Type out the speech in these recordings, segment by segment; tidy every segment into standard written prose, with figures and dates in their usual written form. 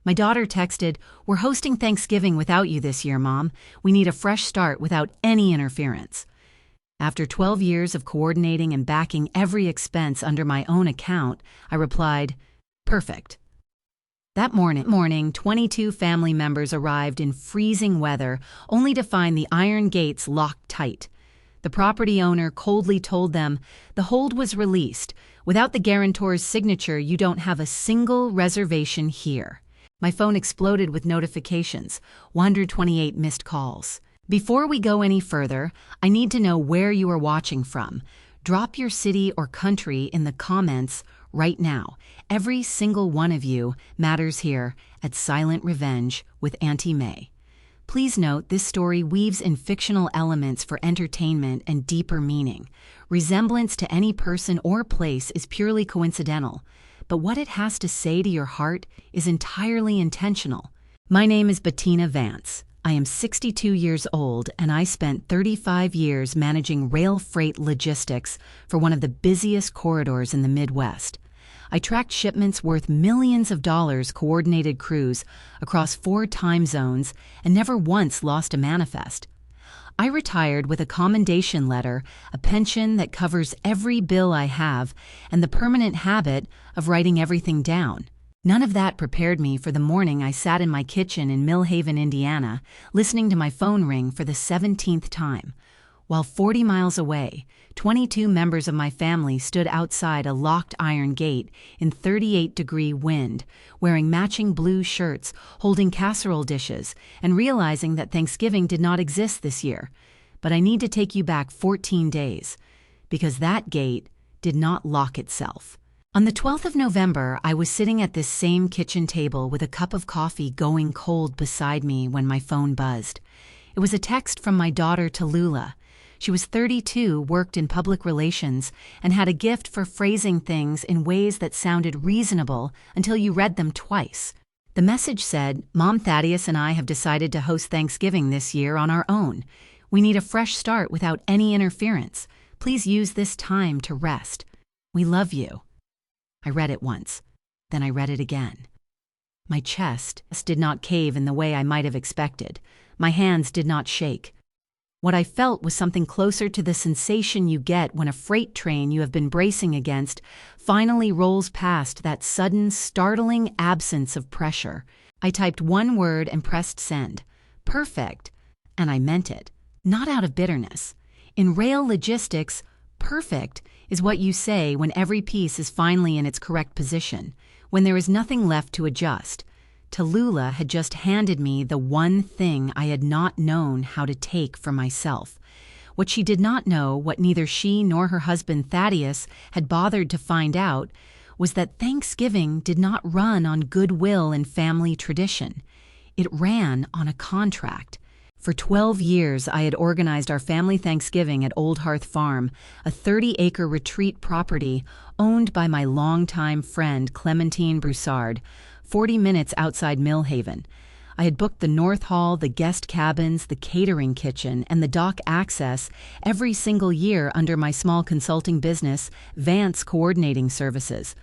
My daughter texted, "We're hosting Thanksgiving without you this year, Mom. We need a fresh start without any interference." After 12 years of coordinating and backing every expense under my own account, I replied, "Perfect." That morning, 22 family members arrived in freezing weather, only to find the iron gates locked tight. The property owner coldly told them, "The hold was released. Without the guarantor's signature, you don't have a single reservation here." My phone exploded with notifications, 128 missed calls. Before we go any further, I need to know where you are watching from. Drop your city or country in the comments right now. Every single one of you matters here at Silent Revenge with Auntie May. Please note this story weaves in fictional elements for entertainment and deeper meaning. Resemblance to any person or place is purely coincidental, but what it has to say to your heart is entirely intentional. My name is Bettina Vance. I am 62 years old, and I spent 35 years managing rail freight logistics for one of the busiest corridors in the Midwest. I tracked shipments worth millions of dollars, coordinated crews across 4 time zones, and never once lost a manifest. I retired with a commendation letter, a pension that covers every bill I have, and the permanent habit of writing everything down. None of that prepared me for the morning I sat in my kitchen in Mill Haven, Indiana, listening to my phone ring for the 17th time. While 40 miles away, 22 members of my family stood outside a locked iron gate in 38-degree wind, wearing matching blue shirts, holding casserole dishes, and realizing that Thanksgiving did not exist this year. But I need to take you back 14 days, because that gate did not lock itself. On the 12th of November, I was sitting at this same kitchen table with a cup of coffee going cold beside me when my phone buzzed. It was a text from my daughter Tallulah. She was 32, worked in public relations, and had a gift for phrasing things in ways that sounded reasonable until you read them twice. The message said, "Mom, Thaddeus and I have decided to host Thanksgiving this year on our own. We need a fresh start without any interference. Please use this time to rest. We love you." I read it once. Then I read it again. My chest did not cave in the way I might have expected. My hands did not shake. What I felt was something closer to the sensation you get when a freight train you have been bracing against finally rolls past that sudden, startling absence of pressure. I typed one word and pressed send. Perfect. And I meant it, not out of bitterness. In rail logistics, perfect is what you say when every piece is finally in its correct position, when there is nothing left to adjust. Tallulah had just handed me the one thing I had not known how to take for myself. What she did not know, what neither she nor her husband Thaddeus had bothered to find out, was that Thanksgiving did not run on goodwill and family tradition. It ran on a contract. For 12 years, I had organized our family Thanksgiving at Old Hearth Farm, a 30-acre retreat property owned by my longtime friend Clementine Broussard, 40 minutes outside Mill Haven. I had booked the North Hall, the guest cabins, the catering kitchen, and the dock access every single year under my small consulting business, Vance Coordinating Services.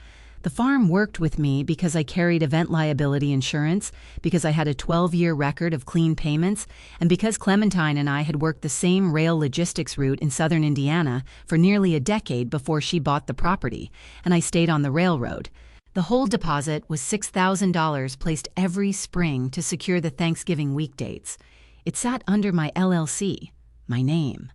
The farm worked with me because I carried event liability insurance, because I had a 12-year record of clean payments, and because Clementine and I had worked the same rail logistics route in southern Indiana for nearly a decade before she bought the property, and I stayed on the railroad. The hold deposit was $6,000 placed every spring to secure the Thanksgiving week dates. It sat under my LLC, my name,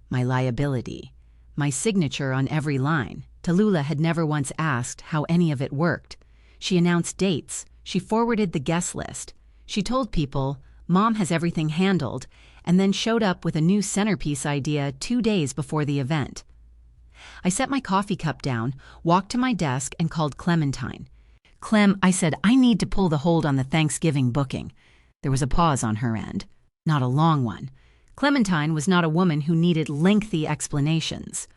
my liability, my signature on every line. Tallulah had never once asked how any of it worked. She announced dates. She forwarded the guest list. She told people, "Mom has everything handled," and then showed up with a new centerpiece idea 2 days before the event. I set my coffee cup down, walked to my desk, and called Clementine. "Clem," I said, "I need to pull the hold on the Thanksgiving booking." There was a pause on her end. Not a long one. Clementine was not a woman who needed lengthy explanations.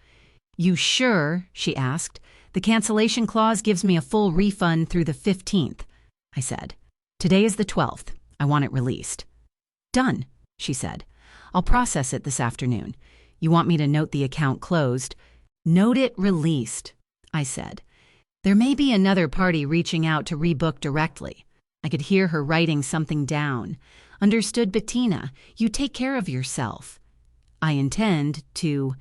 "You sure?" she asked. "The cancellation clause gives me a full refund through the 15th. I said. "Today is the 12th. I want it released." "Done," she said. "I'll process it this afternoon. You want me to note the account closed?" "Note it released," I said. "There may be another party reaching out to rebook directly." I I could hear her writing something down. "Understood, Bettina. You take care of yourself." "I intend to,"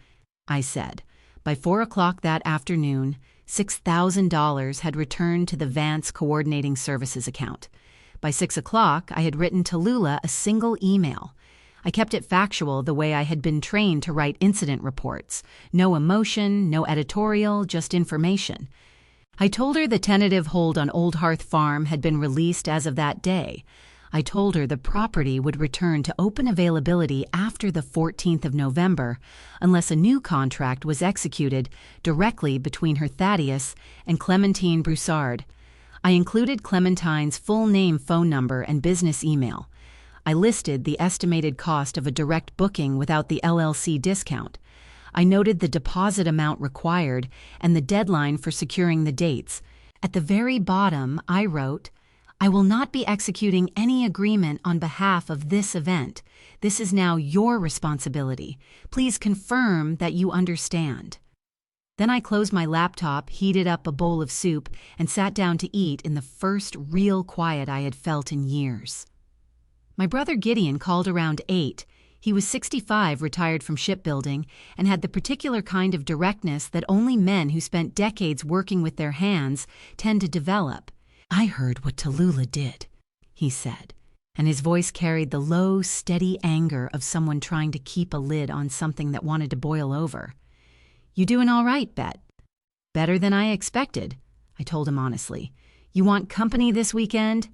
I said. By 4 o'clock that afternoon, $6,000 had returned to the Vance Coordinating Services account. By 6 o'clock, I had written Tallulah a single email. I kept it factual the way I had been trained to write incident reports. No emotion, no editorial, just information. I told her the tentative hold on Old Hearth Farm had been released as of that day. I told her the property would return to open availability after the 14th of November, unless a new contract was executed directly between her Thaddeus and Clementine Broussard. I included Clementine's full name, phone number, and business email. I listed the estimated cost of a direct booking without the LLC discount. I noted the deposit amount required and the deadline for securing the dates. At the very bottom, I wrote, "I will not be executing any agreement on behalf of this event. This is now your responsibility. Please confirm that you understand." Then I closed my laptop, heated up a bowl of soup, and sat down to eat in the first real quiet I had felt in years. My brother Gideon called around 8. He was 65, retired from shipbuilding, and had the particular kind of directness that only men who spent decades working with their hands tend to develop. "I heard what Tallulah did," he said, and his voice carried the low, steady anger of someone trying to keep a lid on something that wanted to boil over. "You doing all right, Bet?" "Better than I expected," I told him honestly. "You want company this weekend?"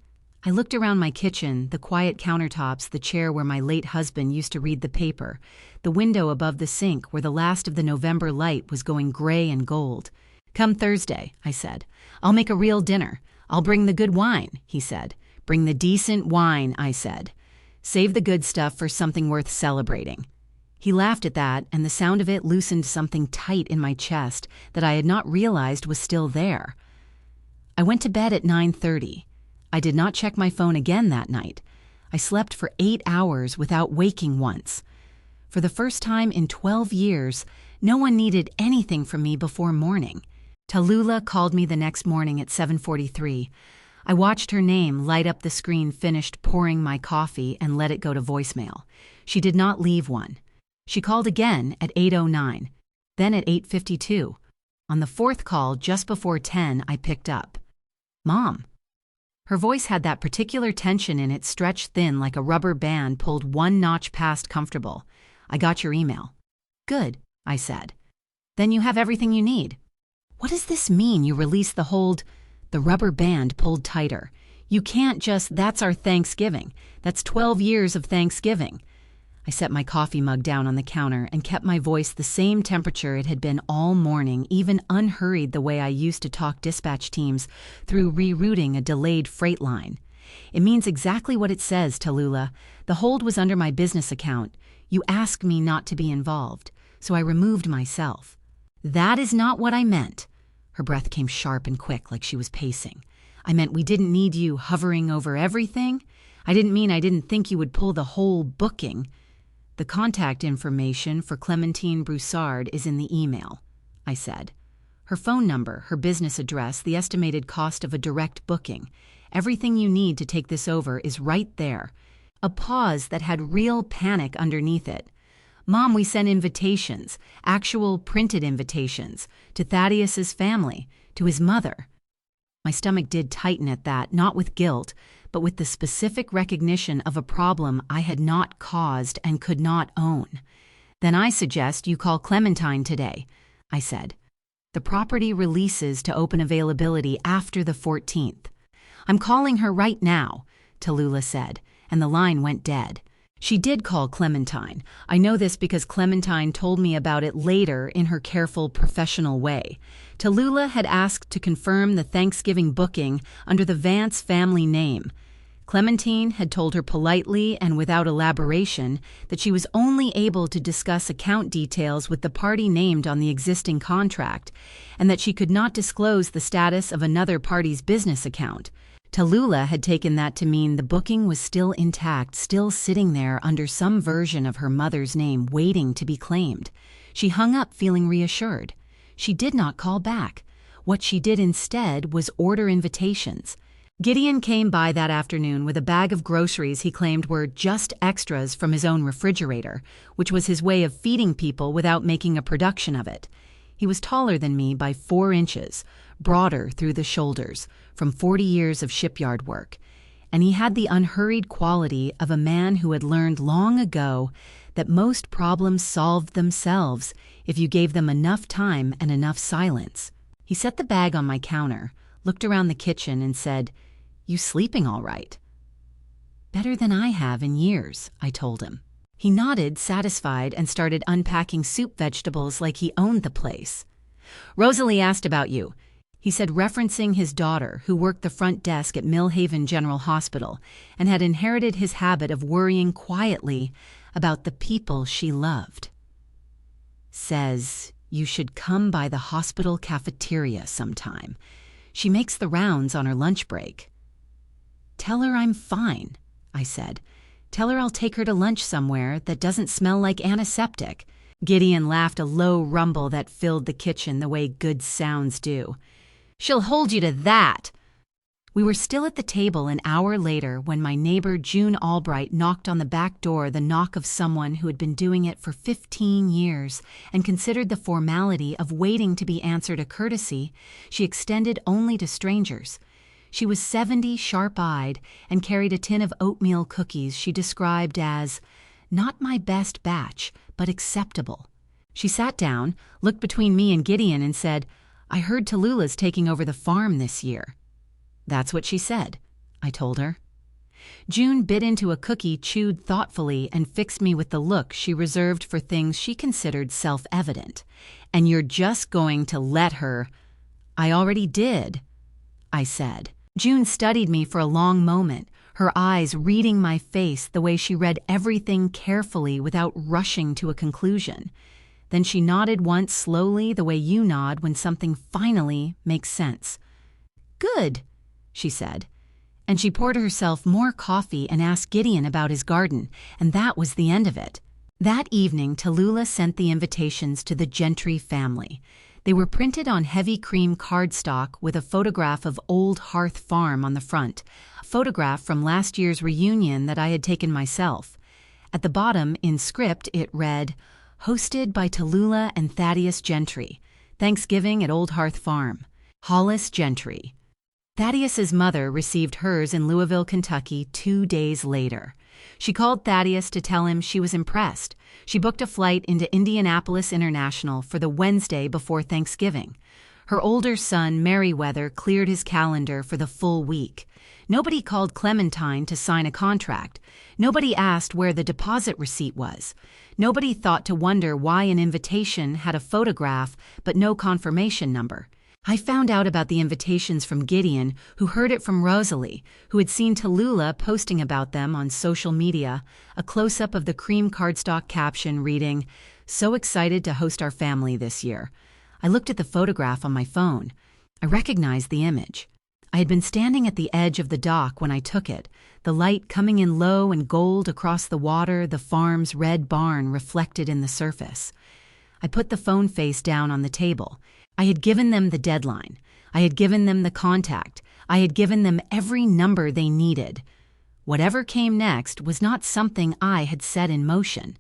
I looked around my kitchen, the quiet countertops, the chair where my late husband used to read the paper, the window above the sink where the last of the November light was going gray and gold. "Come Thursday," I said. "I'll make a real dinner. I'll bring the good wine," he said. "Bring the decent wine," I said. "Save the good stuff for something worth celebrating." He laughed at that, and the sound of it loosened something tight in my chest that I had not realized was still there. I went to bed at 9:30. I did not check my phone again that night. I slept for 8 hours without waking once. For the first time in 12 years, no one needed anything from me before morning. Tallulah called me the next morning at 7:43. I watched her name light up the screen, finished pouring my coffee, and let it go to voicemail. She did not leave one. She called again at 8:09, then at 8:52. On the fourth call, just before 10, I picked up. "Mom." Her voice had that particular tension in it, stretched thin like a rubber band pulled one notch past comfortable. "I got your email." "Good," I said. "Then you have everything you need." "What does this mean, you release the hold?" The rubber band pulled tighter. "You can't just, that's our Thanksgiving. That's 12 years of Thanksgiving." I set my coffee mug down on the counter and kept my voice the same temperature it had been all morning, even unhurried the way I used to talk dispatch teams through rerouting a delayed freight line. "It means exactly what it says, Tallulah. The hold was under my business account. You asked me not to be involved, so I removed myself." "That is not what I meant." Her breath came sharp and quick, like she was pacing. "I meant we didn't need you hovering over everything. I didn't mean I didn't think you would pull the whole booking." "The contact information for Clementine Broussard is in the email," I said. "Her phone number, her business address, the estimated cost of a direct booking. Everything you need to take this over is right there." A pause that had real panic underneath it. "Mom, we sent invitations, actual printed invitations, to Thaddeus's family, to his mother." My stomach did tighten at that, not with guilt, but with the specific recognition of a problem I had not caused and could not own. "Then I suggest you call Clementine today," I said. "The property releases to open availability after the 14th. "I'm calling her right now," Tallulah said, and the line went dead. She did call Clementine. I know this because Clementine told me about it later in her careful, professional way. Tallulah had asked to confirm the Thanksgiving booking under the Vance family name. Clementine had told her politely and without elaboration that she was only able to discuss account details with the party named on the existing contract, and that she could not disclose the status of another party's business account. Tallulah had taken that to mean the booking was still intact, still sitting there under some version of her mother's name, waiting to be claimed. She hung up feeling reassured. She did not call back. What she did instead was order invitations. Gideon came by that afternoon with a bag of groceries he claimed were just extras from his own refrigerator, which was his way of feeding people without making a production of it. He was taller than me by 4 inches, broader through the shoulders, from 40 years of shipyard work, and he had the unhurried quality of a man who had learned long ago that most problems solved themselves if you gave them enough time and enough silence. He set the bag on my counter, looked around the kitchen, and said, "You sleeping all right?" "Better than I have in years," I told him. He nodded, satisfied, and started unpacking soup vegetables like he owned the place. "Rosalie asked about you," he said, referencing his daughter, who worked the front desk at Millhaven General Hospital and had inherited his habit of worrying quietly about the people she loved. "Says you should come by the hospital cafeteria sometime. She makes the rounds on her lunch break." "Tell her I'm fine," I said. "Tell her I'll take her to lunch somewhere that doesn't smell like antiseptic." Gideon laughed, a low rumble that filled the kitchen the way good sounds do. "She'll hold you to that." We were still at the table an hour later when my neighbor June Albright knocked on the back door, the knock of someone who had been doing it for 15 years and considered the formality of waiting to be answered a courtesy she extended only to strangers. She was 70, sharp-eyed, and carried a tin of oatmeal cookies she described as "not my best batch, but acceptable." She sat down, looked between me and Gideon, and said, "I heard Tallulah's taking over the farm this year." "That's what she said," I told her. June bit into a cookie, chewed thoughtfully, and fixed me with the look she reserved for things she considered self-evident. "And you're just going to let her—" "I already did," I said. June studied me for a long moment, her eyes reading my face the way she read everything carefully without rushing to a conclusion. Then she nodded once slowly, the way you nod when something finally makes sense. "Good," she said. And she poured herself more coffee and asked Gideon about his garden, and that was the end of it. That evening, Tallulah sent the invitations to the Gentry family. They were printed on heavy cream cardstock with a photograph of Old Hearth Farm on the front, a photograph from last year's reunion that I had taken myself. At the bottom, in script, it read, "Hosted by Tallulah and Thaddeus Gentry. Thanksgiving at Old Hearth Farm. Hollis Gentry." Thaddeus's mother received hers in Louisville, Kentucky 2 days later. She called Thaddeus to tell him she was impressed. She booked a flight into Indianapolis International for the Wednesday before Thanksgiving. Her older son, Merriweather, cleared his calendar for the full week. Nobody called Clementine to sign a contract. Nobody asked where the deposit receipt was. Nobody thought to wonder why an invitation had a photograph but no confirmation number. I found out about the invitations from Gideon, who heard it from Rosalie, who had seen Tallulah posting about them on social media, a close-up of the cream cardstock caption reading, "So excited to host our family this year." I looked at the photograph on my phone. I recognized the image. I had been standing at the edge of the dock when I took it, the light coming in low and gold across the water, the farm's red barn reflected in the surface. I put the phone face down on the table. I had given them the deadline. I had given them the contact. I had given them every number they needed. Whatever came next was not something I had set in motion.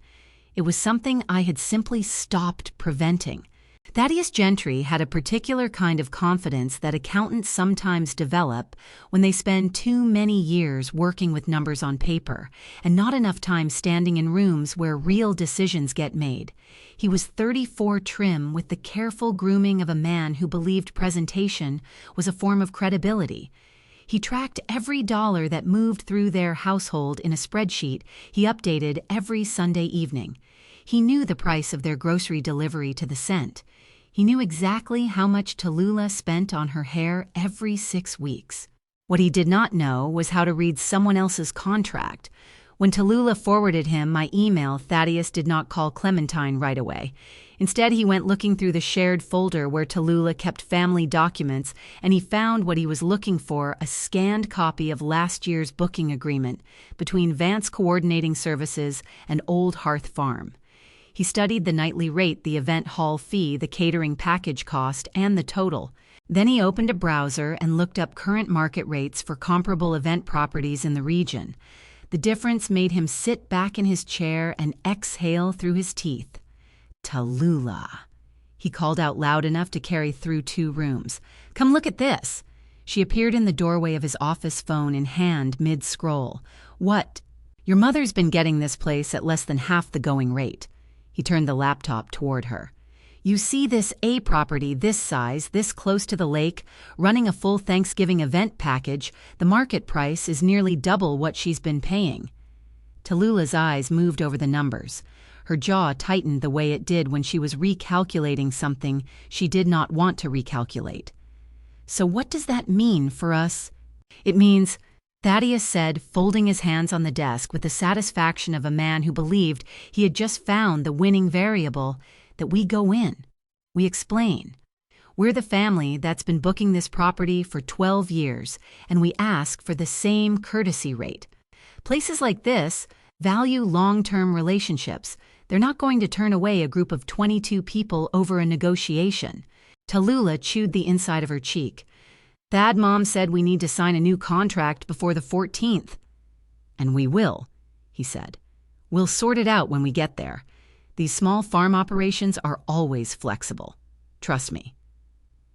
It was something I had simply stopped preventing. Thaddeus Gentry had a particular kind of confidence that accountants sometimes develop when they spend too many years working with numbers on paper and not enough time standing in rooms where real decisions get made. He was 34 trim with the careful grooming of a man who believed presentation was a form of credibility. He tracked every dollar that moved through their household in a spreadsheet he updated every Sunday evening. He knew the price of their grocery delivery to the cent. He knew exactly how much Tallulah spent on her hair every 6 weeks. What he did not know was how to read someone else's contract. When Tallulah forwarded him my email, Thaddeus did not call Clementine right away. Instead, he went looking through the shared folder where Tallulah kept family documents, and he found what he was looking for, a scanned copy of last year's booking agreement between Vance Coordinating Services and Old Hearth Farm. He studied the nightly rate, the event hall fee, the catering package cost, and the total. Then he opened a browser and looked up current market rates for comparable event properties in the region. The difference made him sit back in his chair and exhale through his teeth. Tallulah. He called out loud enough to carry through 2 rooms. "Come look at this." She appeared in the doorway of his office, phone in hand, mid-scroll. "What?" "Your mother's been getting this place at less than half the going rate." He turned the laptop toward her. "You see this A property this size, this close to the lake, running a full Thanksgiving event package, the market price is nearly double what she's been paying." Tallulah's eyes moved over the numbers. Her jaw tightened the way it did when she was recalculating something she did not want to recalculate. "So what does that mean for us?" "It means," Thaddeus said, folding his hands on the desk with the satisfaction of a man who believed he had just found the winning variable, "that we go in. We explain. We're the family that's been booking this property for 12 years, and we ask for the same courtesy rate. Places like this value long-term relationships. They're not going to turn away a group of 22 people over a negotiation." Tallulah chewed the inside of her cheek. "Thad, Mom said we need to sign a new contract before the 14th. "And we will," he said. "We'll sort it out when we get there. These small farm operations are always flexible. Trust me."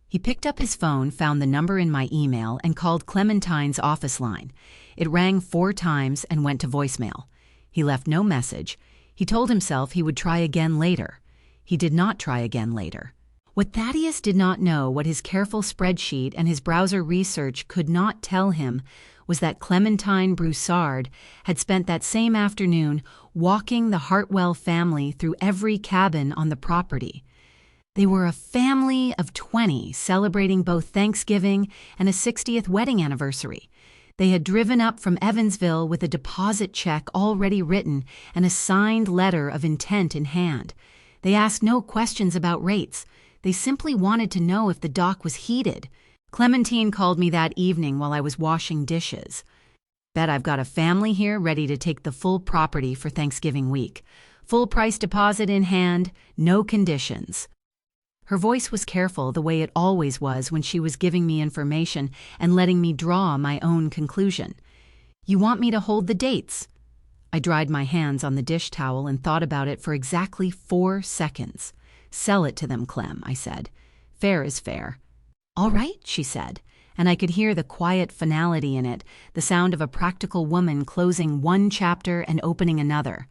He picked up his phone, found the number in my email, and called Clementine's office line. It rang 4 times and went to voicemail. He left no message. He told himself he would try again later. He did not try again later. What Thaddeus did not know, what his careful spreadsheet and his browser research could not tell him, was that Clementine Broussard had spent that same afternoon walking the Hartwell family through every cabin on the property. They were a family of 20 celebrating both Thanksgiving and a 60th wedding anniversary. They had driven up from Evansville with a deposit check already written and a signed letter of intent in hand. They asked no questions about rates. They simply wanted to know if the dock was heated. Clementine called me that evening while I was washing dishes. "Bet I've got a family here ready to take the full property for Thanksgiving week. Full price deposit in hand, no conditions." Her voice was careful, the way it always was when she was giving me information and letting me draw my own conclusion. "You want me to hold the dates?" I dried my hands on the dish towel and thought about it for exactly 4 seconds. "Sell it to them, Clem," I said. "Fair is fair." "All right," she said, and I could hear the quiet finality in it, the sound of a practical woman closing one chapter and opening another.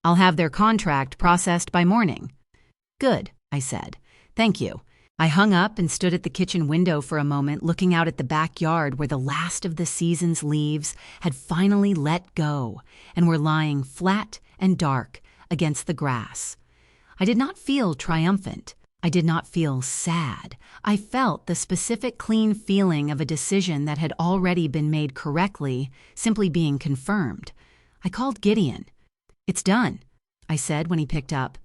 "I'll have their contract processed by morning." "Good," I said. "Thank you." I hung up and stood at the kitchen window for a moment, looking out at the backyard where the last of the season's leaves had finally let go and were lying flat and dark against the grass. I did not feel triumphant. I did not feel sad. I felt the specific clean feeling of a decision that had already been made correctly, simply being confirmed. I called Gideon. "It's done," I said when he picked up.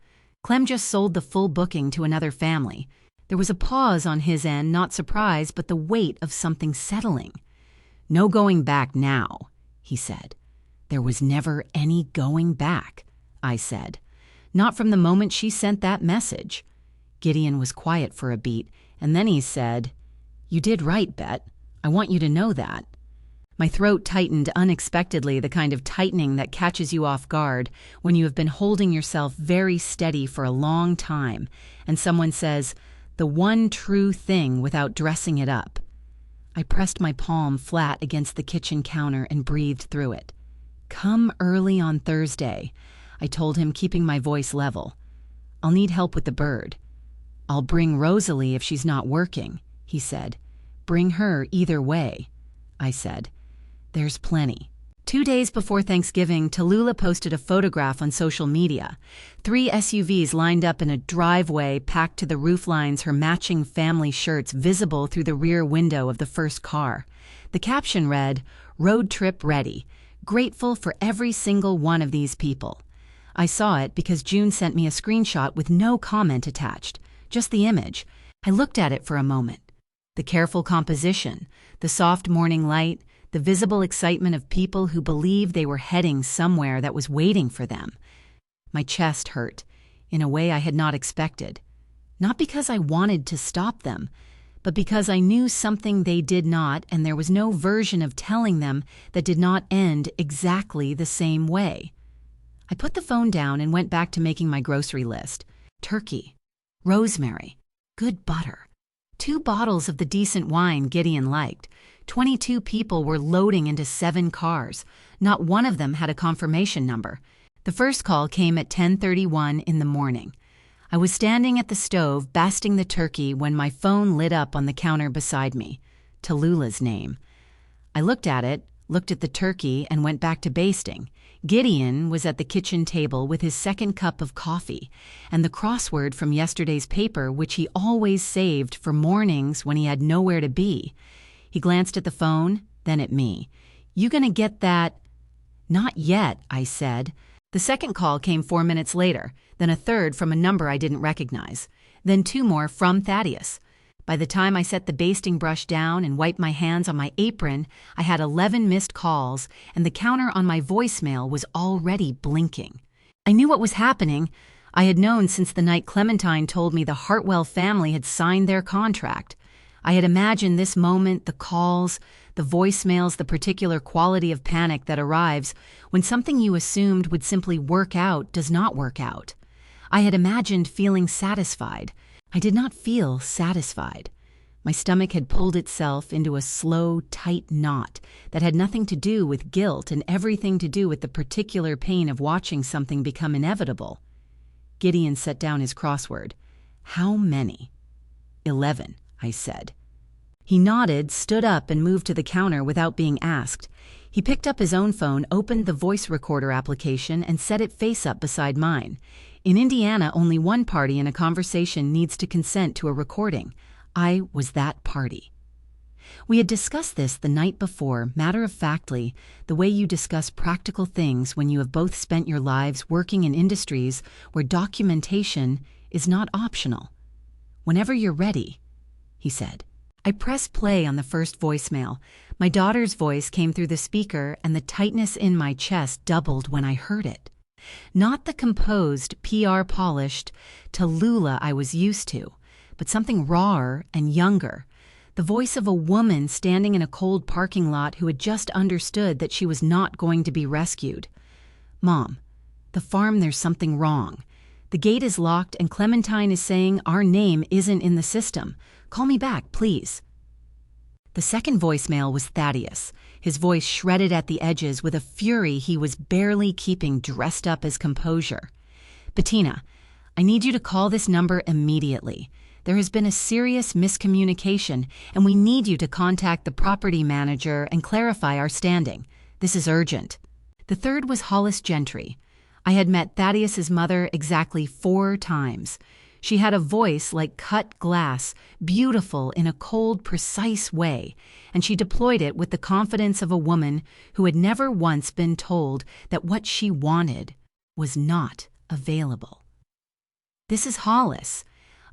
"Clem just sold the full booking to another family." There was a pause on his end, not surprise, but the weight of something settling. "No going back now," he said. "There was never any going back," I said. "Not from the moment she sent that message." Gideon was quiet for a beat, and then he said, "You did right, Bet. I want you to know that." My throat tightened unexpectedly, the kind of tightening that catches you off guard when you have been holding yourself very steady for a long time, and someone says, "the one true thing," without dressing it up. I pressed my palm flat against the kitchen counter and breathed through it. "Come early on Thursday," I told him, keeping my voice level. "I'll need help with the bird." "I'll bring Rosalie if she's not working," he said. "Bring her either way," I said. "There's plenty." 2 days before Thanksgiving, Tallulah posted a photograph on social media. 3 SUVs lined up in a driveway, packed to the rooflines, her matching family shirts visible through the rear window of the first car. The caption read, "Road trip ready. Grateful for every single one of these people." I saw it because June sent me a screenshot with no comment attached, just the image. I looked at it for a moment. The careful composition, the soft morning light, the visible excitement of people who believed they were heading somewhere that was waiting for them. My chest hurt, in a way I had not expected. Not because I wanted to stop them, but because I knew something they did not, and there was no version of telling them that did not end exactly the same way. I put the phone down and went back to making my grocery list. Turkey, rosemary, good butter, 2 bottles of the decent wine Gideon liked. 22 people were loading into 7 cars. Not one of them had a confirmation number. The first call came at 10:31 in the morning. I was standing at the stove basting the turkey when my phone lit up on the counter beside me. Tallulah's name. I looked at it, looked at the turkey, and went back to basting. Gideon was at the kitchen table with his second cup of coffee and the crossword from yesterday's paper, which he always saved for mornings when he had nowhere to be. He glanced at the phone, then at me. "You gonna get that?" "Not yet," I said. The second call came 4 minutes later, then a third from a number I didn't recognize, then 2 more from Thaddeus. By the time I set the basting brush down and wiped my hands on my apron, I had 11 missed calls, and the counter on my voicemail was already blinking. I knew what was happening. I had known since the night Clementine told me the Hartwell family had signed their contract. I had imagined this moment, the calls, the voicemails, the particular quality of panic that arrives when something you assumed would simply work out does not work out. I had imagined feeling satisfied. I did not feel satisfied. My stomach had pulled itself into a slow, tight knot that had nothing to do with guilt and everything to do with the particular pain of watching something become inevitable. Gideon set down his crossword. "How many?" 11, I said. He nodded, stood up, and moved to the counter without being asked. He picked up his own phone, opened the voice recorder application, and set it face up beside mine. In Indiana, only one party in a conversation needs to consent to a recording. I was that party. We had discussed this the night before, matter-of-factly, the way you discuss practical things when you have both spent your lives working in industries where documentation is not optional. "Whenever you're ready," he said. I pressed play on the first voicemail. My daughter's voice came through the speaker, and the tightness in my chest doubled when I heard it. Not the composed, PR-polished Tallulah I was used to, but something rawer and younger. The voice of a woman standing in a cold parking lot who had just understood that she was not going to be rescued. "Mom, the farm, there's something wrong. The gate is locked and Clementine is saying our name isn't in the system. Call me back, please." The second voicemail was Thaddeus, his voice shredded at the edges with a fury he was barely keeping dressed up as composure. "Bettina, I need you to call this number immediately. There has been a serious miscommunication, and we need you to contact the property manager and clarify our standing. This is urgent." The third was Hollis Gentry. I had met Thaddeus's mother exactly 4 times. She had a voice like cut glass, beautiful in a cold, precise way, and she deployed it with the confidence of a woman who had never once been told that what she wanted was not available. "This is Hollis.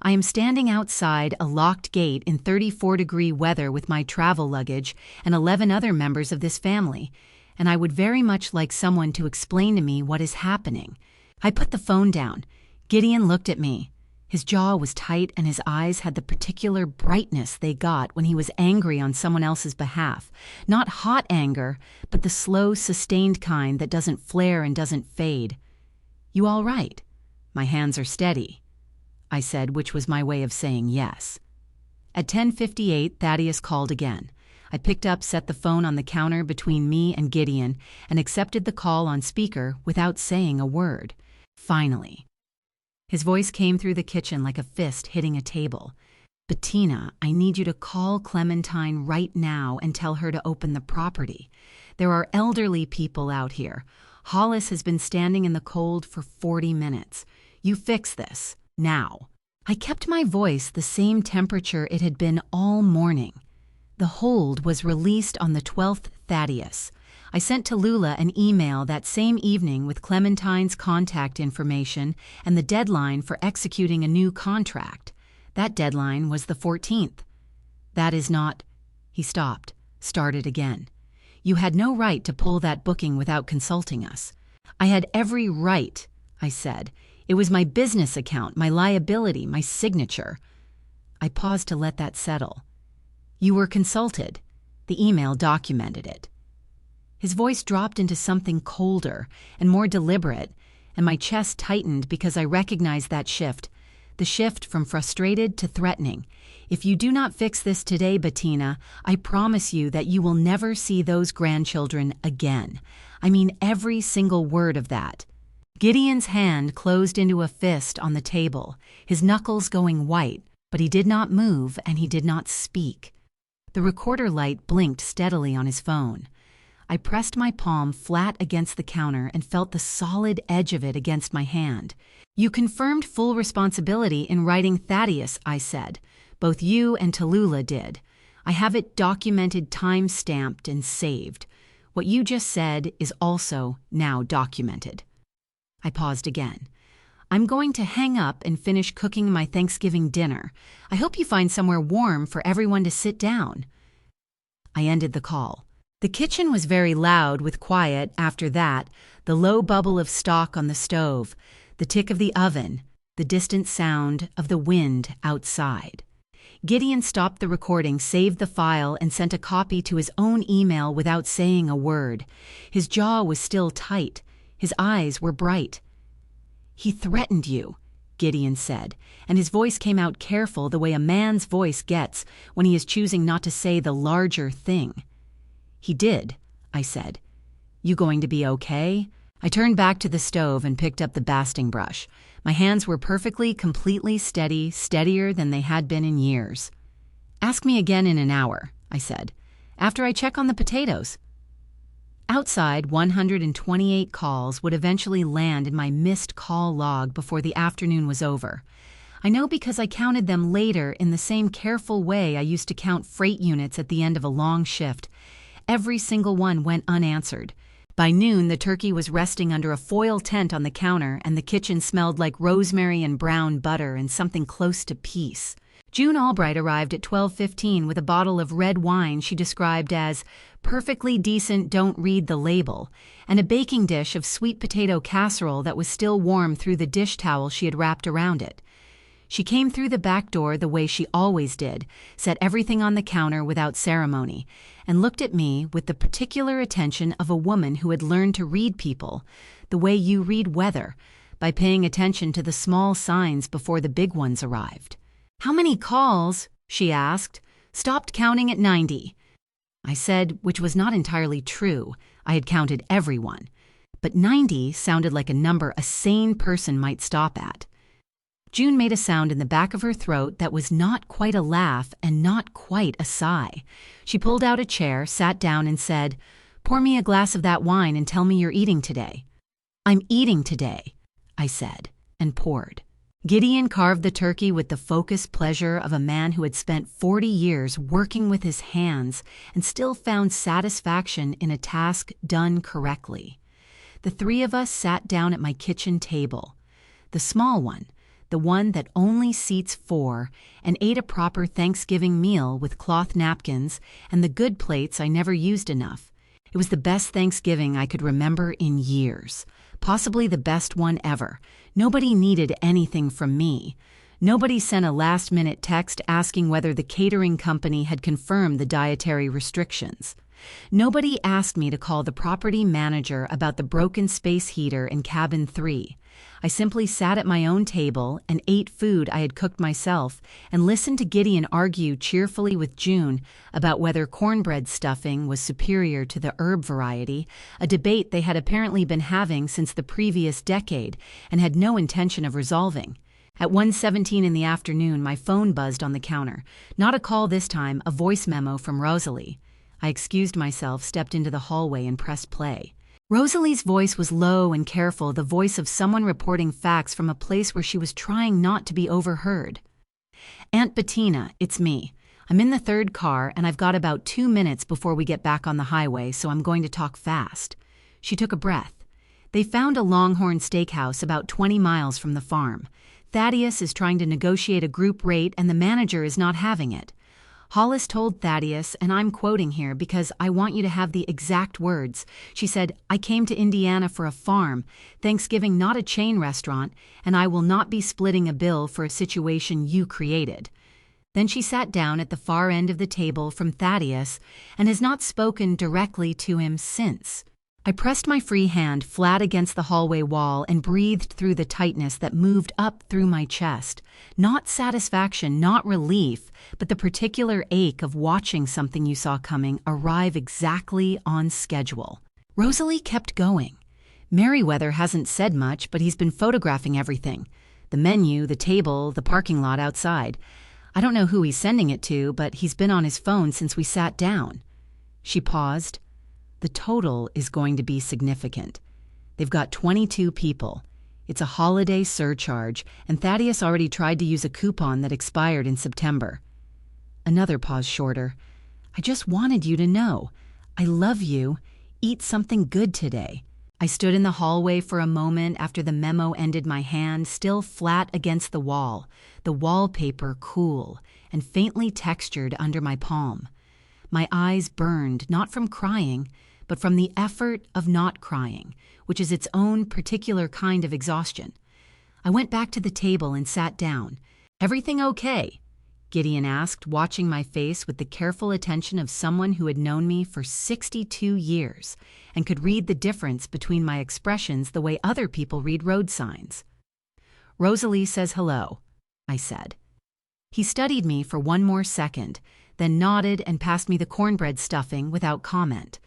I am standing outside a locked gate in 34-degree weather with my travel luggage and 11 other members of this family, and I would very much like someone to explain to me what is happening." I put the phone down. Gideon looked at me. His jaw was tight and his eyes had the particular brightness they got when he was angry on someone else's behalf. Not hot anger, but the slow, sustained kind that doesn't flare and doesn't fade. "You all right?" "My hands are steady," I said, which was my way of saying yes. At 10:58, Thaddeus called again. I picked up, set the phone on the counter between me and Gideon, and accepted the call on speaker without saying a word. Finally. His voice came through the kitchen like a fist hitting a table. "Bettina, I need you to call Clementine right now and tell her to open the property. There are elderly people out here. Hollis has been standing in the cold for 40 minutes. You fix this, now." I kept my voice the same temperature it had been all morning. The hold was released on the 12th Thaddeus. I sent Tallulah an email that same evening with Clementine's contact information and the deadline for executing a new contract. That deadline was the 14th. "That is not—" He stopped, started again. "You had no right to pull that booking without consulting us." "I had every right," I said. "It was my business account, my liability, my signature." I paused to let that settle. You were consulted. The email documented it. His voice dropped into something colder and more deliberate, and my chest tightened because I recognized that shift, the shift from frustrated to threatening. If you do not fix this today, Bettina, I promise you that you will never see those grandchildren again. I mean every single word of that. Gideon's hand closed into a fist on the table, his knuckles going white, but he did not move and he did not speak. The recorder light blinked steadily on his phone. I pressed my palm flat against the counter and felt the solid edge of it against my hand. You confirmed full responsibility in writing Thaddeus, I said. Both you and Tallulah did. I have it documented, time-stamped, and saved. What you just said is also now documented. I paused again. I'm going to hang up and finish cooking my Thanksgiving dinner. I hope you find somewhere warm for everyone to sit down. I ended the call. The kitchen was very loud with quiet after that, the low bubble of stock on the stove, the tick of the oven, the distant sound of the wind outside. Gideon stopped the recording, saved the file, and sent a copy to his own email without saying a word. His jaw was still tight. His eyes were bright. He threatened you, Gideon said, and his voice came out careful the way a man's voice gets when he is choosing not to say the larger thing. He did, I said. You going to be okay? I turned back to the stove and picked up the basting brush. My hands were perfectly, completely steady, steadier than they had been in years. Ask me again in an hour, I said, after I check on the potatoes. Outside, 128 calls would eventually land in my missed call log before the afternoon was over. I know because I counted them later in the same careful way I used to count freight units at the end of a long shift. Every single one went unanswered. By noon, the turkey was resting under a foil tent on the counter, and the kitchen smelled like rosemary and brown butter and something close to peace. June Albright arrived at 12:15 with a bottle of red wine she described as perfectly decent, don't read the label, and a baking dish of sweet potato casserole that was still warm through the dish towel she had wrapped around it. She came through the back door the way she always did, set everything on the counter without ceremony, and looked at me with the particular attention of a woman who had learned to read people, the way you read weather, by paying attention to the small signs before the big ones arrived. How many calls? She asked. Stopped counting at 90. I said, which was not entirely true. I had counted everyone. But 90 sounded like a number a sane person might stop at. June made a sound in the back of her throat that was not quite a laugh and not quite a sigh. She pulled out a chair, sat down, and said, Pour me a glass of that wine and tell me you're eating today. I'm eating today, I said, and poured. Gideon carved the turkey with the focused pleasure of a man who had spent 40 years working with his hands and still found satisfaction in a task done correctly. The three of us sat down at my kitchen table, the small one, the one that only seats 4, and ate a proper Thanksgiving meal with cloth napkins and the good plates I never used enough. It was the best Thanksgiving I could remember in years, possibly the best one ever. Nobody needed anything from me. Nobody sent a last-minute text asking whether the catering company had confirmed the dietary restrictions. Nobody asked me to call the property manager about the broken space heater in cabin 3. I simply sat at my own table and ate food I had cooked myself and listened to Gideon argue cheerfully with June about whether cornbread stuffing was superior to the herb variety, a debate they had apparently been having since the previous decade and had no intention of resolving. At 1:17 in the afternoon, my phone buzzed on the counter. Not a call this time, a voice memo from Rosalie. I excused myself, stepped into the hallway, and pressed play. Rosalie's voice was low and careful, the voice of someone reporting facts from a place where she was trying not to be overheard. Aunt Bettina, it's me. I'm in the third car, and I've got about 2 minutes before we get back on the highway, so I'm going to talk fast. She took a breath. They found a Longhorn Steakhouse about 20 miles from the farm. Thaddeus is trying to negotiate a group rate, and the manager is not having it. Hollis told Thaddeus, and I'm quoting here because I want you to have the exact words. She said, I came to Indiana for a farm, Thanksgiving not a chain restaurant, and I will not be splitting a bill for a situation you created. Then she sat down at the far end of the table from Thaddeus and has not spoken directly to him since. I pressed my free hand flat against the hallway wall and breathed through the tightness that moved up through my chest. Not satisfaction, not relief, but the particular ache of watching something you saw coming arrive exactly on schedule. Rosalie kept going. Merriweather hasn't said much, but he's been photographing everything. The menu, the table, the parking lot outside. I don't know who he's sending it to, but he's been on his phone since we sat down. She paused. The total is going to be significant. They've got 22 people. It's a holiday surcharge, and Thaddeus already tried to use a coupon that expired in September. Another pause shorter. I just wanted you to know. I love you. Eat something good today. I stood in the hallway for a moment after the memo ended, my hand still flat against the wallpaper cool and faintly textured under my palm. My eyes burned, not from crying, but from the effort of not crying, which is its own particular kind of exhaustion. I went back to the table and sat down. "Everything okay?" Gideon asked, watching my face with the careful attention of someone who had known me for 62 years and could read the difference between my expressions the way other people read road signs. "Rosalie says hello," I said. He studied me for one more second, then nodded and passed me the cornbread stuffing without comment.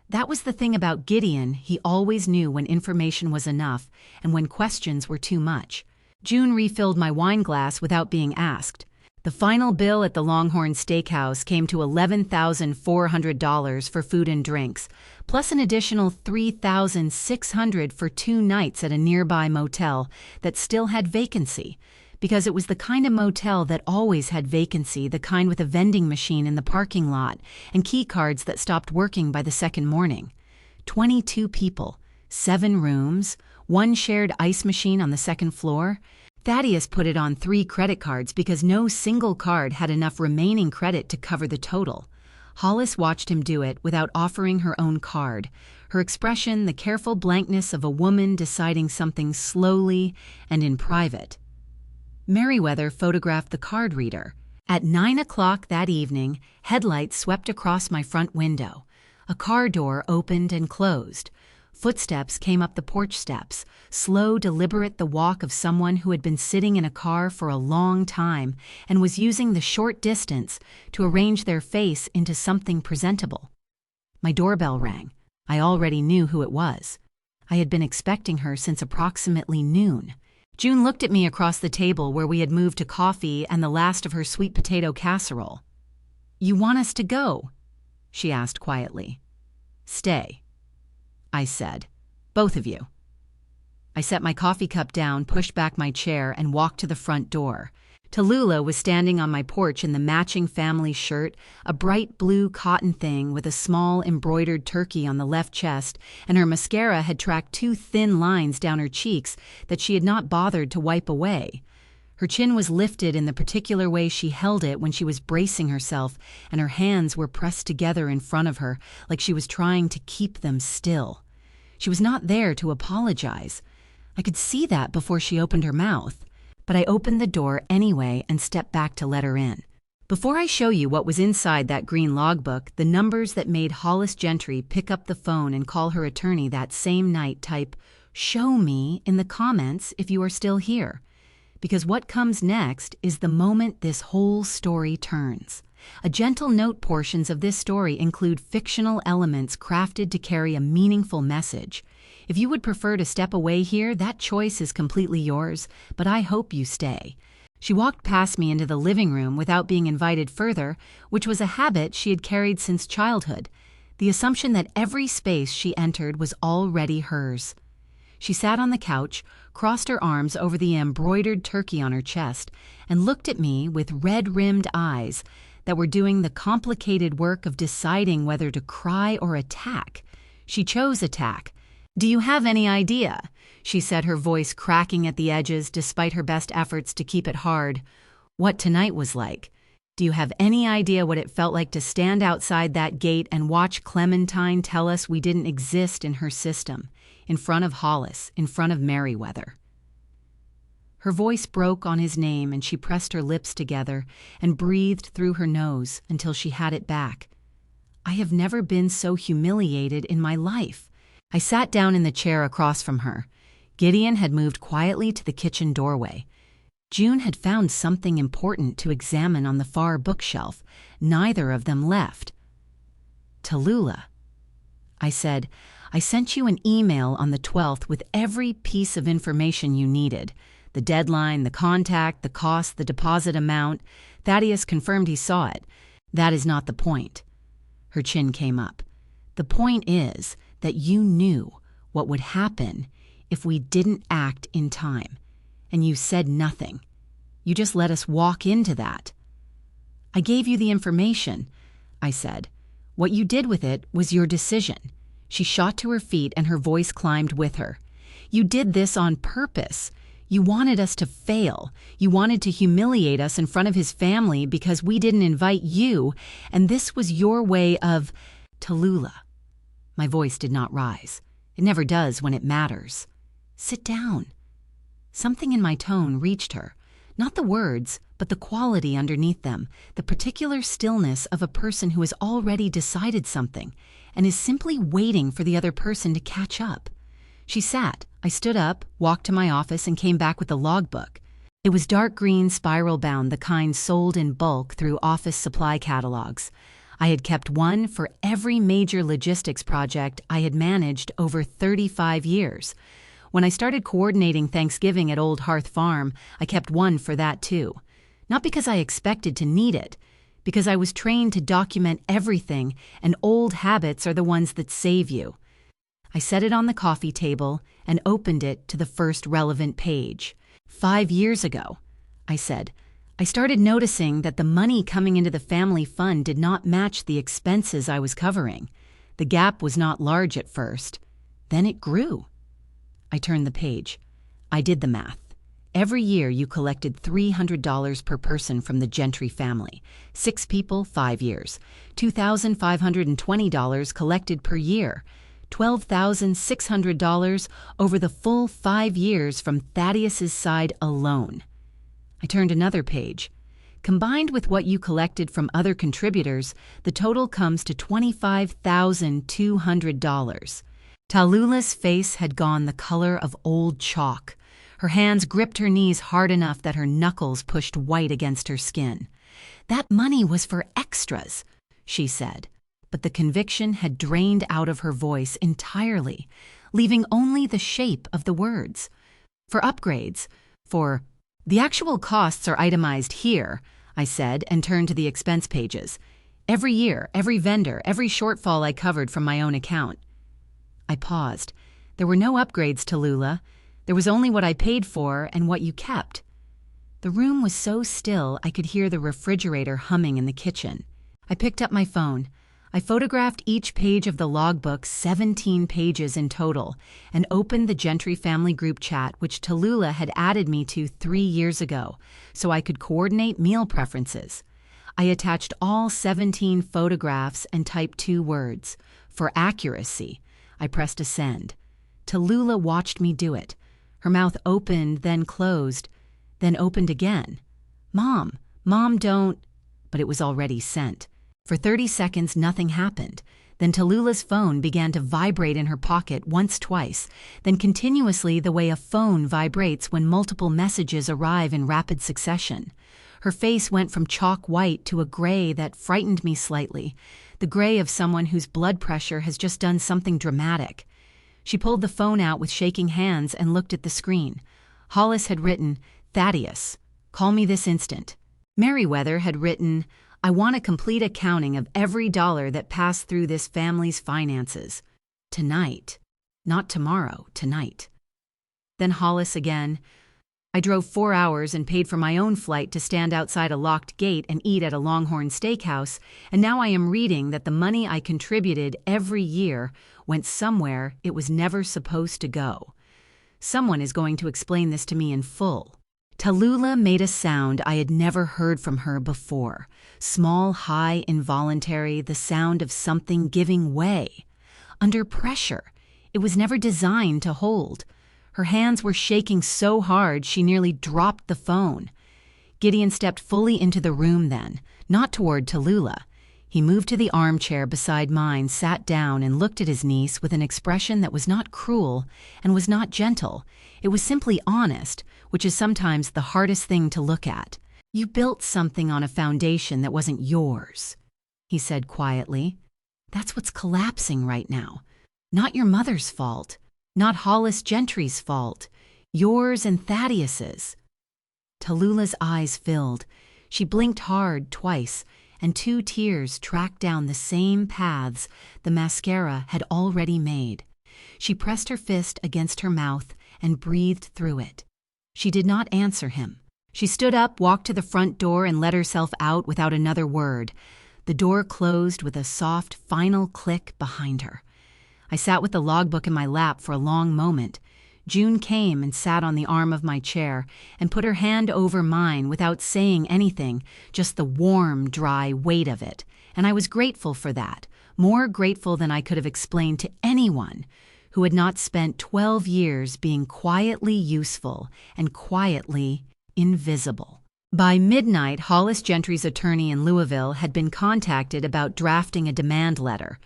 That was the thing about Gideon, he always knew when information was enough and when questions were too much. June refilled my wine glass without being asked. The final bill at the Longhorn Steakhouse came to $11,400 for food and drinks, plus an additional $3,600 for 2 nights at a nearby motel that still had vacancy, because it was the kind of motel that always had vacancy, the kind with a vending machine in the parking lot and key cards that stopped working by the second morning. 22 people, 7 rooms, 1 shared ice machine on the second floor. Thaddeus put it on 3 credit cards because no single card had enough remaining credit to cover the total. Hollis watched him do it without offering her own card, her expression the careful blankness of a woman deciding something slowly and in private. Merriweather photographed the card reader. At 9 o'clock that evening, headlights swept across my front window. A car door opened and closed. Footsteps came up the porch steps, slow, deliberate, the walk of someone who had been sitting in a car for a long time and was using the short distance to arrange their face into something presentable. My doorbell rang. I already knew who it was. I had been expecting her since approximately noon. June looked at me across the table where we had moved to coffee and the last of her sweet potato casserole. "You want us to go?" she asked quietly. "Stay," I said. "Both of you." I set my coffee cup down, pushed back my chair, and walked to the front door. Tallulah was standing on my porch in the matching family shirt, a bright blue cotton thing with a small embroidered turkey on the left chest, and her mascara had tracked 2 thin lines down her cheeks that she had not bothered to wipe away. Her chin was lifted in the particular way she held it when she was bracing herself, and her hands were pressed together in front of her like she was trying to keep them still. She was not there to apologize. I could see that before she opened her mouth. But I opened the door anyway and stepped back to let her in. Before I show you what was inside that green logbook, the numbers that made Hollis Gentry pick up the phone and call her attorney that same night, type "show me" in the comments if you are still here. Because what comes next is the moment this whole story turns. A gentle note: portions of this story include fictional elements crafted to carry a meaningful message. If you would prefer to step away here, that choice is completely yours, but I hope you stay. She walked past me into the living room without being invited further, which was a habit she had carried since childhood, the assumption that every space she entered was already hers. She sat on the couch, crossed her arms over the embroidered turkey on her chest, and looked at me with red-rimmed eyes that were doing the complicated work of deciding whether to cry or attack. She chose attack. "Do you have any idea?" she said, her voice cracking at the edges despite her best efforts to keep it hard. "What tonight was like? Do you have any idea what it felt like to stand outside that gate and watch Clementine tell us we didn't exist in her system, in front of Hollis, in front of Merriweather?" Her voice broke on his name and she pressed her lips together and breathed through her nose until she had it back. I have never been so humiliated in my life. I sat down in the chair across from her. Gideon had moved quietly to the kitchen doorway. June had found something important to examine on the far bookshelf. Neither of them left. "Tallulah," I said, "I sent you an email on the 12th with every piece of information you needed. The deadline, the contact, the cost, the deposit amount. Thaddeus confirmed he saw it. That is not the point." Her chin came up. "The point is that you knew what would happen if we didn't act in time, and you said nothing. You just let us walk into that." "I gave you the information," I said. "What you did with it was your decision." She shot to her feet and her voice climbed with her. "You did this on purpose. You wanted us to fail. You wanted to humiliate us in front of his family because we didn't invite you, and this was your way of—" "Tallulah." My voice did not rise. It never does when it matters. "Sit down." Something in my tone reached her. Not the words, but the quality underneath them, the particular stillness of a person who has already decided something and is simply waiting for the other person to catch up. She sat. I stood up, walked to my office, and came back with the logbook. It was dark green, spiral-bound, the kind sold in bulk through office supply catalogs. I had kept one for every major logistics project I had managed over 35 years. When I started coordinating Thanksgiving at Old Hearth Farm, I kept one for that too. Not because I expected to need it, because I was trained to document everything, and old habits are the ones that save you. I set it on the coffee table and opened it to the first relevant page. 5 years ago, I said, I started noticing that the money coming into the family fund did not match the expenses I was covering. The gap was not large at first. Then it grew. I turned the page. I did the math. Every year you collected $300 per person from the Gentry family. 6 people, 5 years. $2,520 collected per year. $12,600 over the full 5 years from Thaddeus's side alone. I turned another page. Combined with what you collected from other contributors, the total comes to $25,200. Tallulah's face had gone the color of old chalk. Her hands gripped her knees hard enough that her knuckles pushed white against her skin. "That money was for extras," she said, but the conviction had drained out of her voice entirely, leaving only the shape of the words. "For upgrades, for—" "The actual costs are itemized here," I said, and turned to the expense pages. "Every year, every vendor, every shortfall I covered from my own account." I paused. "There were no upgrades, Tallulah. There was only what I paid for and what you kept." The room was so still I could hear the refrigerator humming in the kitchen. I picked up my phone. I photographed each page of the logbook, 17 pages in total, and opened the Gentry family group chat, which Tallulah had added me to 3 years ago, so I could coordinate meal preferences. I attached all 17 photographs and typed 2 words. For accuracy. I pressed send. Tallulah watched me do it. Her mouth opened, then closed, then opened again. Mom, don't—" But it was already sent. For 30 seconds, nothing happened. Then Tallulah's phone began to vibrate in her pocket once, twice, then continuously the way a phone vibrates when multiple messages arrive in rapid succession. Her face went from chalk white to a gray that frightened me slightly, the gray of someone whose blood pressure has just done something dramatic. She pulled the phone out with shaking hands and looked at the screen. Hollis had written, "Thaddeus, call me this instant." Merriweather had written, "I want a complete accounting of every dollar that passed through this family's finances. Tonight. Not tomorrow, tonight." Then Hollis again, "I drove 4 hours and paid for my own flight to stand outside a locked gate and eat at a Longhorn Steakhouse, and now I am reading that the money I contributed every year went somewhere it was never supposed to go. Someone is going to explain this to me in full." Tallulah made a sound I had never heard from her before. Small, high, involuntary, the sound of something giving way. Under pressure. It was never designed to hold. Her hands were shaking so hard she nearly dropped the phone. Gideon stepped fully into the room then, not toward Tallulah. He moved to the armchair beside mine, sat down, and looked at his niece with an expression that was not cruel and was not gentle. It was simply honest, which is sometimes the hardest thing to look at. "You built something on a foundation that wasn't yours," he said quietly. "That's what's collapsing right now. Not your mother's fault, not Hollis Gentry's fault, yours and Thaddeus's." Tallulah's eyes filled. She blinked hard twice, and 2 tears tracked down the same paths the mascara had already made. She pressed her fist against her mouth and breathed through it. She did not answer him. She stood up, walked to the front door, and let herself out without another word. The door closed with a soft, final click behind her. I sat with the logbook in my lap for a long moment. June came and sat on the arm of my chair and put her hand over mine without saying anything, just the warm, dry weight of it. And I was grateful for that, more grateful than I could have explained to anyone who had not spent 12 years being quietly useful and quietly invisible. By midnight, Hollis Gentry's attorney in Louisville had been contacted about drafting a demand letter.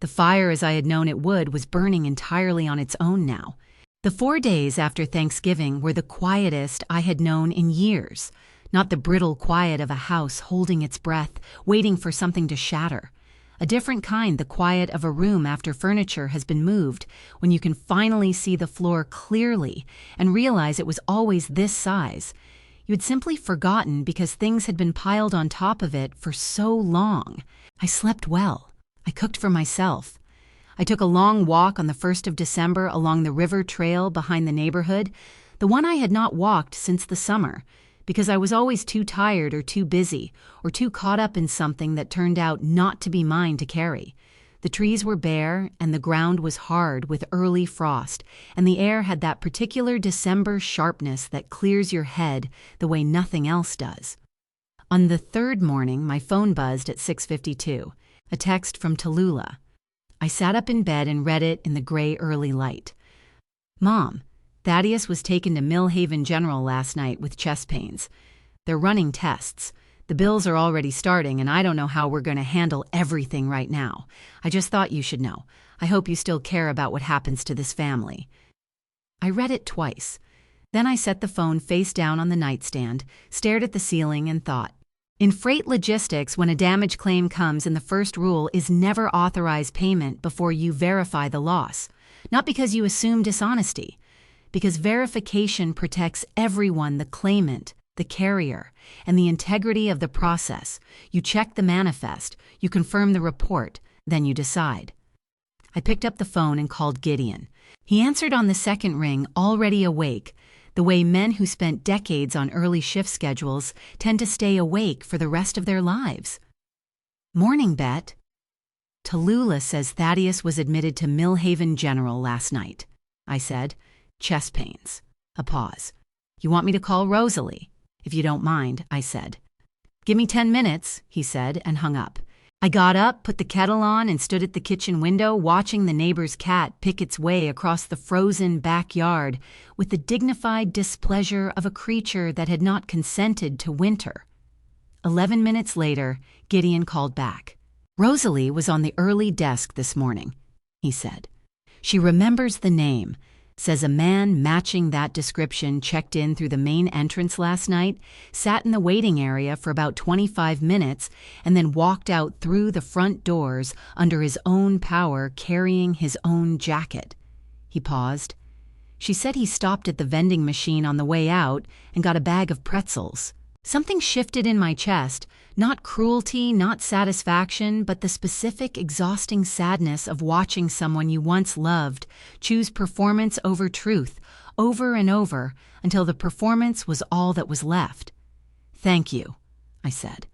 The fire, as I had known it would, was burning entirely on its own now. The 4 days after Thanksgiving were the quietest I had known in years, not the brittle quiet of a house holding its breath, waiting for something to shatter. A different kind, the quiet of a room after furniture has been moved, when you can finally see the floor clearly and realize it was always this size. You had simply forgotten because things had been piled on top of it for so long. I slept well. I cooked for myself. I took a long walk on the 1st of December along the river trail behind the neighborhood, the one I had not walked since the summer, because I was always too tired or too busy or too caught up in something that turned out not to be mine to carry. The trees were bare and the ground was hard with early frost, and the air had that particular December sharpness that clears your head the way nothing else does. On the 3rd morning, my phone buzzed at 6:52, a text from Tallulah. I sat up in bed and read it in the gray early light. "Mom, Thaddeus was taken to Millhaven General last night with chest pains. They're running tests. The bills are already starting, and I don't know how we're going to handle everything right now. I just thought you should know. I hope you still care about what happens to this family." I read it twice. Then I set the phone face down on the nightstand, stared at the ceiling, and thought. In freight logistics, when a damage claim comes in, the first rule is never authorize payment before you verify the loss. Not because you assume dishonesty, because verification protects everyone, the claimant, the carrier, and the integrity of the process. You check the manifest, you confirm the report, then you decide. I picked up the phone and called Gideon. He answered on the second ring, already awake, the way men who spent decades on early shift schedules tend to stay awake for the rest of their lives. "Morning, Bet." "Tallulah says Thaddeus was admitted to Millhaven General last night," I said. "Chest pains." A pause. "You want me to call Rosalie?" "If you don't mind," I said. "Give me 10 minutes," he said, and hung up. I got up, put the kettle on, and stood at the kitchen window watching the neighbor's cat pick its way across the frozen backyard with the dignified displeasure of a creature that had not consented to winter. 11 minutes later, Gideon called back. "Rosalie was on the early desk this morning," he said. "She remembers the name. Says a man matching that description checked in through the main entrance last night, sat in the waiting area for about 25 minutes, and then walked out through the front doors under his own power, carrying his own jacket." He paused. "She said he stopped at the vending machine on the way out and got a bag of pretzels." Something shifted in my chest, not cruelty, not satisfaction, but the specific, exhausting sadness of watching someone you once loved choose performance over truth, over and over, until the performance was all that was left. "Thank you," I said.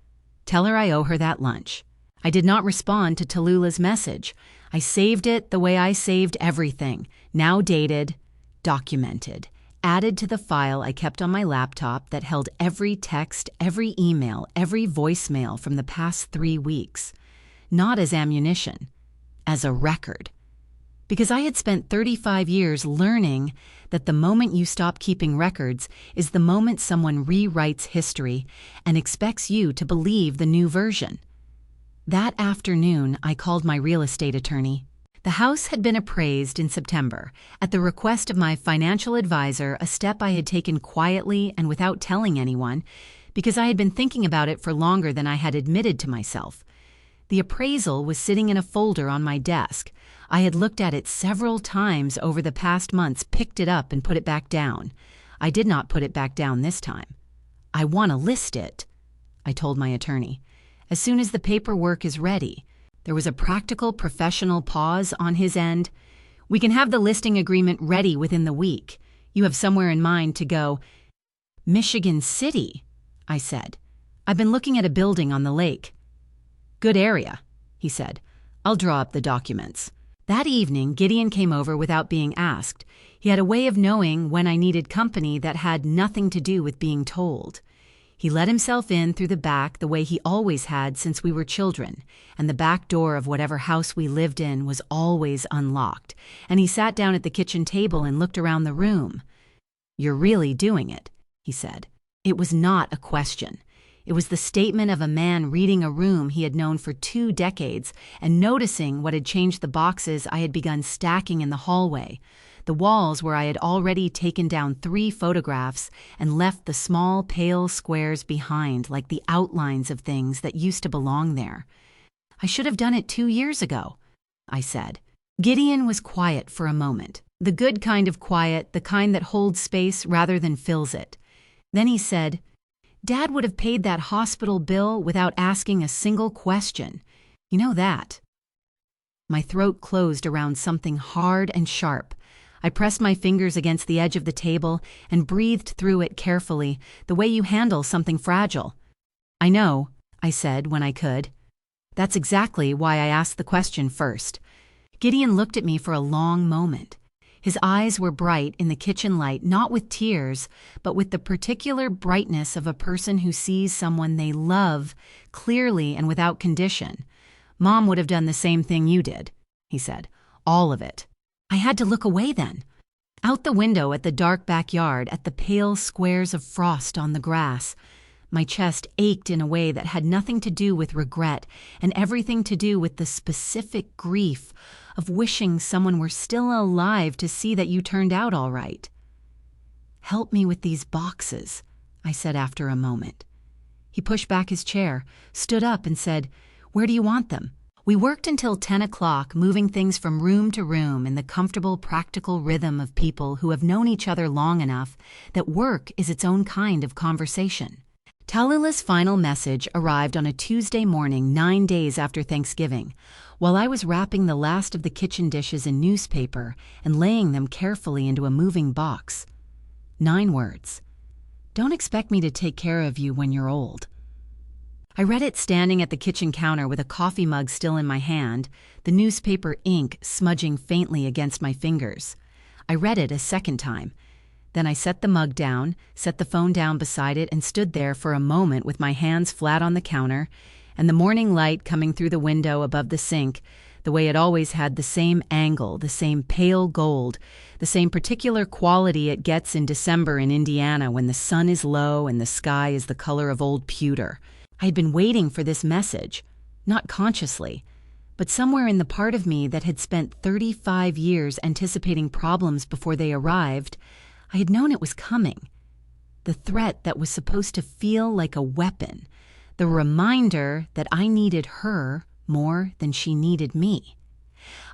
"Tell her I owe her that lunch." I did not respond to Tallulah's message. I saved it the way I saved everything, now dated, documented, added to the file I kept on my laptop that held every text, every email, every voicemail from the past 3 weeks. Not as ammunition, as a record. because I had spent 35 years learning that the moment you stop keeping records is the moment someone rewrites history and expects you to believe the new version. That afternoon, I called my real estate attorney. The house had been appraised in September, at the request of my financial advisor, a step I had taken quietly and without telling anyone, because I had been thinking about it for longer than I had admitted to myself. The appraisal was sitting in a folder on my desk. I had looked at it several times over the past months, picked it up and put it back down. I did not put it back down this time. "I want to list it," I told my attorney. "As soon as the paperwork is ready." There was a practical, professional pause on his end. "We can have the listing agreement ready within the week. You have somewhere in mind to go." "Michigan City," I said. "I've been looking at a building on the lake." "Good area," he said. "I'll draw up the documents." That evening, Gideon came over without being asked. He had a way of knowing when I needed company that had nothing to do with being told. He let himself in through the back the way he always had since we were children, and the back door of whatever house we lived in was always unlocked, and he sat down at the kitchen table and looked around the room. "You're really doing it," he said. It was not a question. It was the statement of a man reading a room he had known for 2 decades and noticing what had changed the boxes I had begun stacking in the hallway, the walls where I had already taken down 3 photographs and left the small, pale squares behind like the outlines of things that used to belong there. "I should have done it 2 years ago," I said. Gideon was quiet for a moment, the good kind of quiet, the kind that holds space rather than fills it. Then he said, "Dad would have paid that hospital bill without asking a single question. You know that." My throat closed around something hard and sharp. I pressed my fingers against the edge of the table and breathed through it carefully, the way you handle something fragile. "I know," I said when I could. "That's exactly why I asked the question first." Gideon looked at me for a long moment. His eyes were bright in the kitchen light, not with tears, but with the particular brightness of a person who sees someone they love clearly and without condition. "Mom would have done the same thing you did," he said. "All of it." I had to look away then. Out the window at the dark backyard, at the pale squares of frost on the grass. My chest ached in a way that had nothing to do with regret and everything to do with the specific grief of wishing someone were still alive to see that you turned out all right. "Help me with these boxes," I said after a moment. He pushed back his chair, stood up and said, "Where do you want them?" We worked until 10 o'clock, moving things from room to room in the comfortable, practical rhythm of people who have known each other long enough that work is its own kind of conversation. Talila's final message arrived on a Tuesday morning 9 days after Thanksgiving, while I was wrapping the last of the kitchen dishes in newspaper and laying them carefully into a moving box. 9 words. "Don't expect me to take care of you when you're old." I read it standing at the kitchen counter with a coffee mug still in my hand, the newspaper ink smudging faintly against my fingers. I read it a second time. Then I set the mug down, set the phone down beside it, and stood there for a moment with my hands flat on the counter, and the morning light coming through the window above the sink, the way it always had the same angle, the same pale gold, the same particular quality it gets in December in Indiana when the sun is low and the sky is the color of old pewter. I had been waiting for this message, not consciously, but somewhere in the part of me that had spent 35 years anticipating problems before they arrived, I had known it was coming. The threat that was supposed to feel like a weapon, the reminder that I needed her more than she needed me.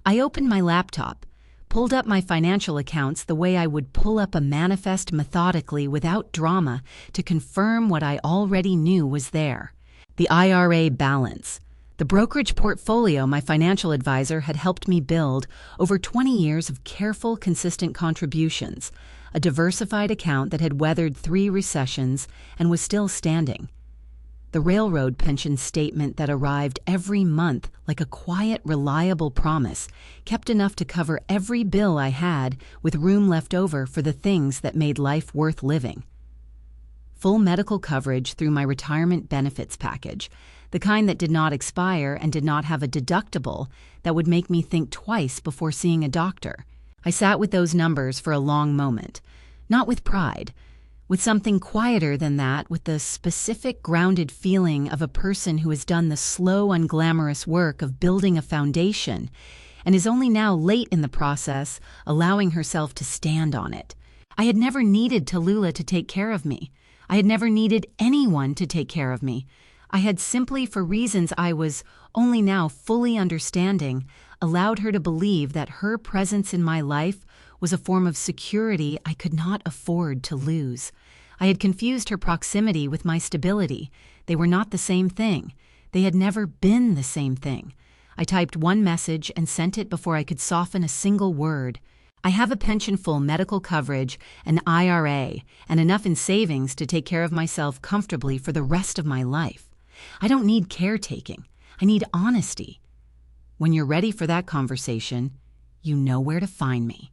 I opened my laptop, pulled up my financial accounts the way I would pull up a manifest methodically without drama to confirm what I already knew was there. The IRA balance, the brokerage portfolio my financial advisor had helped me build over 20 years of careful, consistent contributions, a diversified account that had weathered 3 recessions and was still standing. The railroad pension statement that arrived every month like a quiet, reliable promise, kept enough to cover every bill I had with room left over for the things that made life worth living. Full medical coverage through my retirement benefits package, the kind that did not expire and did not have a deductible that would make me think twice before seeing a doctor. I sat with those numbers for a long moment, not with pride, with something quieter than that, with the specific grounded feeling of a person who has done the slow, unglamorous work of building a foundation and is only now late in the process, allowing herself to stand on it. I had never needed Tallulah to take care of me. I had never needed anyone to take care of me. I had simply, for reasons I was only now fully understanding, allowed her to believe that her presence in my life was a form of security I could not afford to lose. I had confused her proximity with my stability. They were not the same thing. They had never been the same thing. I typed one message and sent it before I could soften a single word. I have a pension-full medical coverage, an IRA, and enough in savings to take care of myself comfortably for the rest of my life. I don't need caretaking. I need honesty. When you're ready for that conversation, you know where to find me.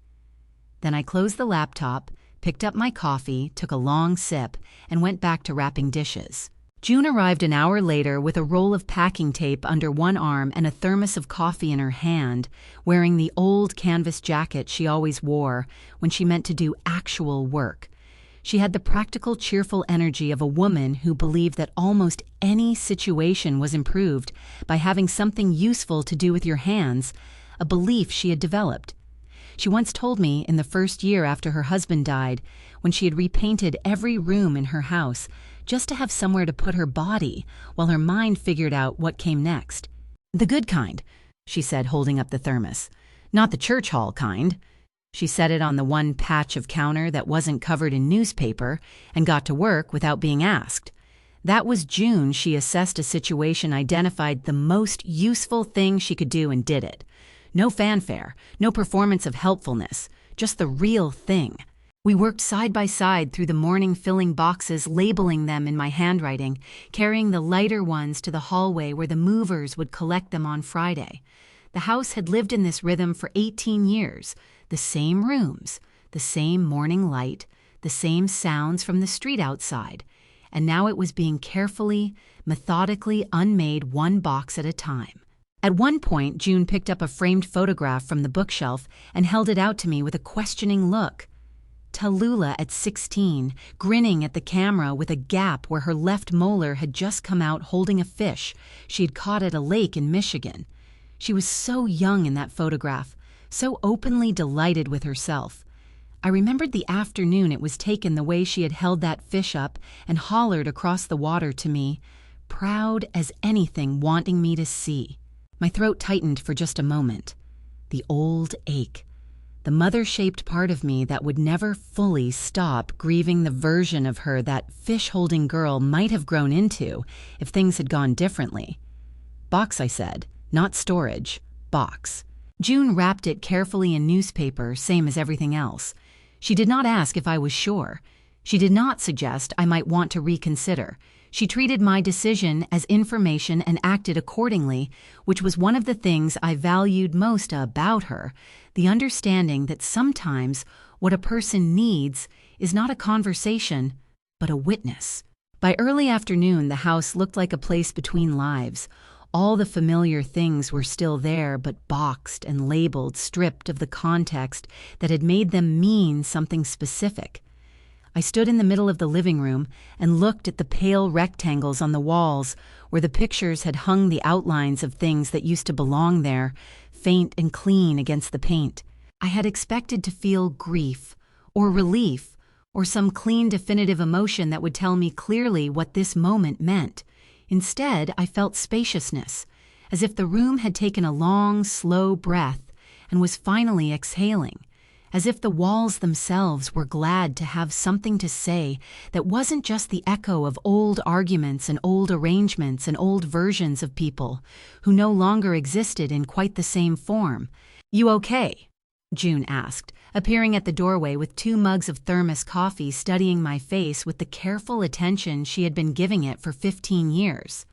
Then I closed the laptop, picked up my coffee, took a long sip, and went back to wrapping dishes. June arrived an hour later with a roll of packing tape under one arm and a thermos of coffee in her hand, wearing the old canvas jacket she always wore when she meant to do actual work. She had the practical, cheerful energy of a woman who believed that almost any situation was improved by having something useful to do with your hands, a belief she had developed. She once told me in the first year after her husband died, when she had repainted every room in her house just to have somewhere to put her body while her mind figured out what came next. "The good kind," she said, holding up the thermos. "Not the church hall kind." She set it on the one patch of counter that wasn't covered in newspaper and got to work without being asked. That was June. She assessed a situation, identified the most useful thing she could do, and did it. No fanfare, no performance of helpfulness, just the real thing. We worked side by side through the morning, filling boxes, labeling them in my handwriting, carrying the lighter ones to the hallway where the movers would collect them on Friday. The house had lived in this rhythm for 18 years, the same rooms, the same morning light, the same sounds from the street outside, and now it was being carefully, methodically unmade, one box at a time. At one point, June picked up a framed photograph from the bookshelf and held it out to me with a questioning look. Tallulah at 16, grinning at the camera with a gap where her left molar had just come out, holding a fish she had caught at a lake in Michigan. She was so young in that photograph, so openly delighted with herself. I remembered the afternoon it was taken, the way she had held that fish up and hollered across the water to me, proud as anything, wanting me to see. My throat tightened for just a moment. The old ache. The mother-shaped part of me that would never fully stop grieving the version of her that fish-holding girl might have grown into if things had gone differently. "Box," I said. "Not storage. Box." June wrapped it carefully in newspaper, same as everything else. She did not ask if I was sure. She did not suggest I might want to reconsider. She treated my decision as information and acted accordingly, which was one of the things I valued most about her, the understanding that sometimes what a person needs is not a conversation, but a witness. By early afternoon, the house looked like a place between lives. All the familiar things were still there, but boxed and labeled, stripped of the context that had made them mean something specific. I stood in the middle of the living room and looked at the pale rectangles on the walls where the pictures had hung the outlines of things that used to belong there, faint and clean against the paint. I had expected to feel grief or relief or some clean, definitive emotion that would tell me clearly what this moment meant. Instead, I felt spaciousness, as if the room had taken a long, slow breath and was finally exhaling. As if the walls themselves were glad to have something to say that wasn't just the echo of old arguments and old arrangements and old versions of people who no longer existed in quite the same form. "You okay?" June asked, appearing at the doorway with 2 mugs of thermos coffee, studying my face with the careful attention she had been giving it for 15 years.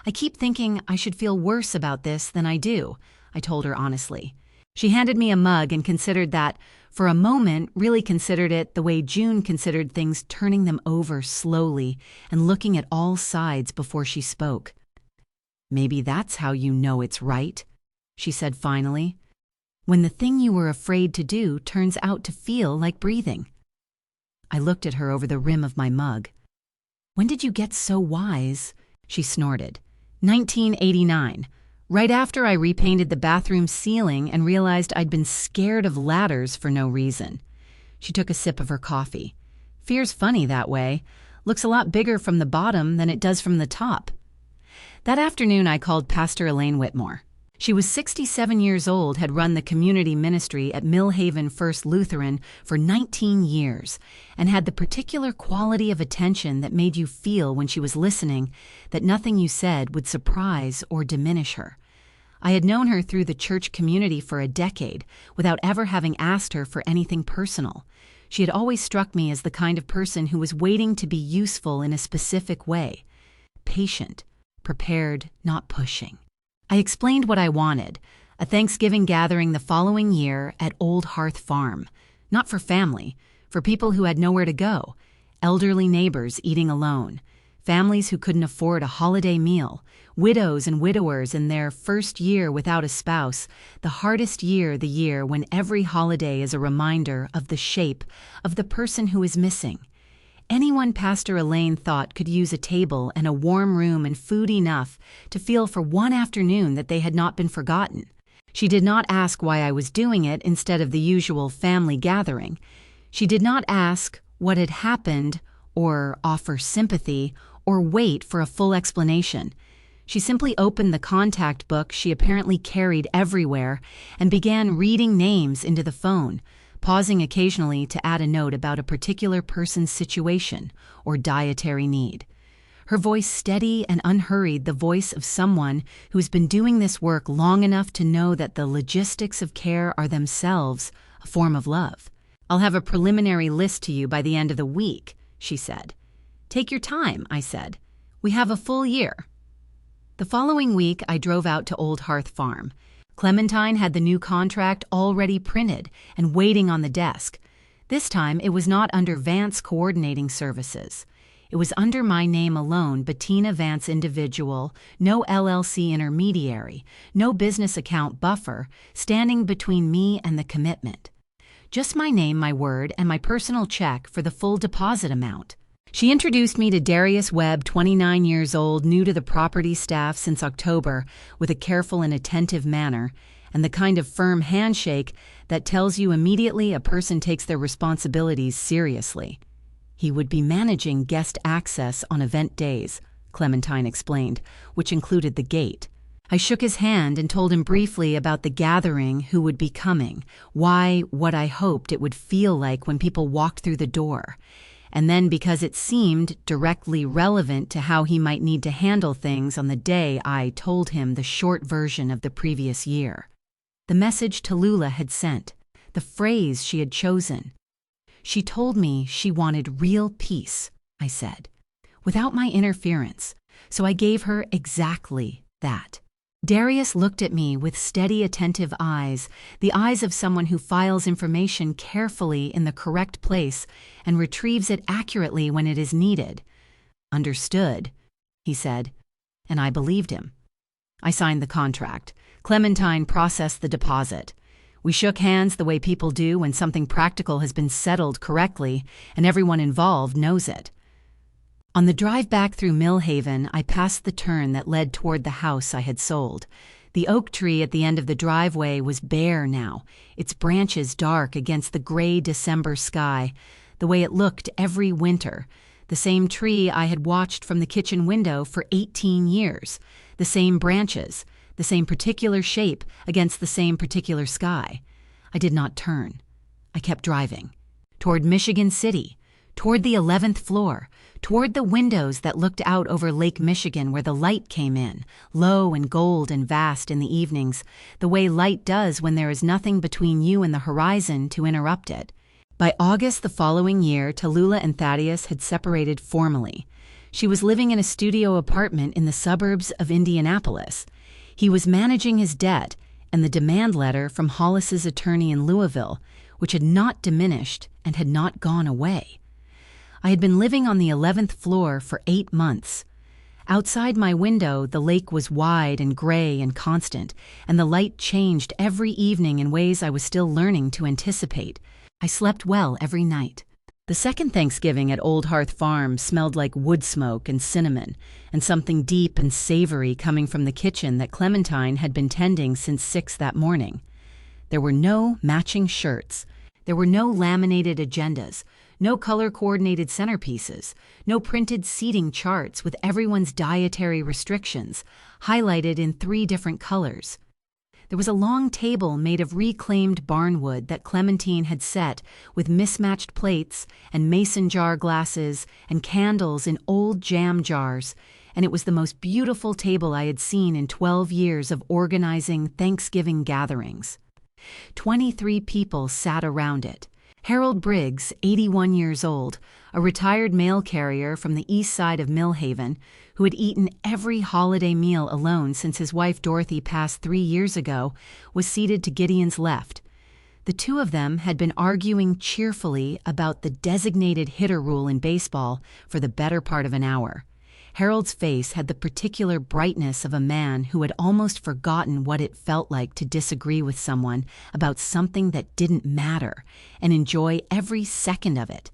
"I keep thinking I should feel worse about this than I do," I told her honestly. She handed me a mug and considered that, for a moment, really considered it the way June considered things, turning them over slowly and looking at all sides before she spoke. Maybe that's how you know it's right, she said finally. When the thing you were afraid to do turns out to feel like breathing. I looked at her over the rim of my mug. When did you get so wise? She snorted. 1989. Right after I repainted the bathroom ceiling and realized I'd been scared of ladders for no reason. She took a sip of her coffee. Fear's funny that way. Looks a lot bigger from the bottom than it does from the top. That afternoon I called Pastor Elaine Whitmore. She was 67 years old, had run the community ministry at Millhaven First Lutheran for 19 years, and had the particular quality of attention that made you feel when she was listening that nothing you said would surprise or diminish her. I had known her through the church community for a decade, without ever having asked her for anything personal. She had always struck me as the kind of person who was waiting to be useful in a specific way. Patient, prepared, not pushing. I explained what I wanted, a Thanksgiving gathering the following year at Old Hearth Farm. Not for family, for people who had nowhere to go, elderly neighbors eating alone, families who couldn't afford a holiday meal, widows and widowers in their first year without a spouse, the hardest year, the year when every holiday is a reminder of the shape of the person who is missing. Anyone Pastor Elaine thought could use a table and a warm room and food enough to feel for one afternoon that they had not been forgotten. She did not ask why I was doing it instead of the usual family gathering. She did not ask what had happened or offer sympathy or wait for a full explanation. She simply opened the contact book she apparently carried everywhere and began reading names into the phone, pausing occasionally to add a note about a particular person's situation or dietary need. Her voice steady and unhurried, the voice of someone who's been doing this work long enough to know that the logistics of care are themselves a form of love. "I'll have a preliminary list to you by the end of the week," she said. "Take your time," I said. "We have a full year." The following week, I drove out to Old Hearth Farm. Clementine had the new contract already printed and waiting on the desk. This time, it was not under Vance Coordinating Services. It was under my name alone, Bettina Vance Individual, no LLC intermediary, no business account buffer, standing between me and the commitment. Just my name, my word, and my personal check for the full deposit amount. She introduced me to Darius Webb, 29 years old, new to the property staff since October, with a careful and attentive manner, and the kind of firm handshake that tells you immediately a person takes their responsibilities seriously. He would be managing guest access on event days, Clementine explained, which included the gate. I shook his hand and told him briefly about the gathering, who would be coming, why, what I hoped it would feel like when people walked through the door. And then, because it seemed directly relevant to how he might need to handle things on the day, I told him the short version of the previous year. The message Tallulah had sent, the phrase she had chosen. She told me she wanted real peace, I said, without my interference, so I gave her exactly that. Darius looked at me with steady, attentive eyes, the eyes of someone who files information carefully in the correct place and retrieves it accurately when it is needed. "Understood," he said, and I believed him. I signed the contract. Clementine processed the deposit. We shook hands the way people do when something practical has been settled correctly and everyone involved knows it. On the drive back through Millhaven, I passed the turn that led toward the house I had sold. The oak tree at the end of the driveway was bare now, its branches dark against the gray December sky, the way it looked every winter. The same tree I had watched from the kitchen window for 18 years. The same branches, the same particular shape against the same particular sky. I did not turn. I kept driving. Toward Michigan City, toward the 11th floor, toward the windows that looked out over Lake Michigan where the light came in, low and gold and vast in the evenings, the way light does when there is nothing between you and the horizon to interrupt it. By August the following year, Tallulah and Thaddeus had separated formally. She was living in a studio apartment in the suburbs of Indianapolis. He was managing his debt and the demand letter from Hollis's attorney in Louisville, which had not diminished and had not gone away. I had been living on the 11th floor for 8 months. Outside my window, the lake was wide and gray and constant, and the light changed every evening in ways I was still learning to anticipate. I slept well every night. The second Thanksgiving at Old Hearth Farm smelled like wood smoke and cinnamon, and something deep and savory coming from the kitchen that Clementine had been tending since 6 that morning. There were no matching shirts. There were no laminated agendas, no color-coordinated centerpieces, no printed seating charts with everyone's dietary restrictions, highlighted in 3 different colors. There was a long table made of reclaimed barnwood that Clementine had set with mismatched plates and mason jar glasses and candles in old jam jars, and it was the most beautiful table I had seen in 12 years of organizing Thanksgiving gatherings. 23 people sat around it. Harold Briggs, 81 years old, a retired mail carrier from the east side of Millhaven, who had eaten every holiday meal alone since his wife Dorothy passed 3 years ago, was seated to Gideon's left. The two of them had been arguing cheerfully about the designated hitter rule in baseball for the better part of an hour. Harold's face had the particular brightness of a man who had almost forgotten what it felt like to disagree with someone about something that didn't matter and enjoy every second of it.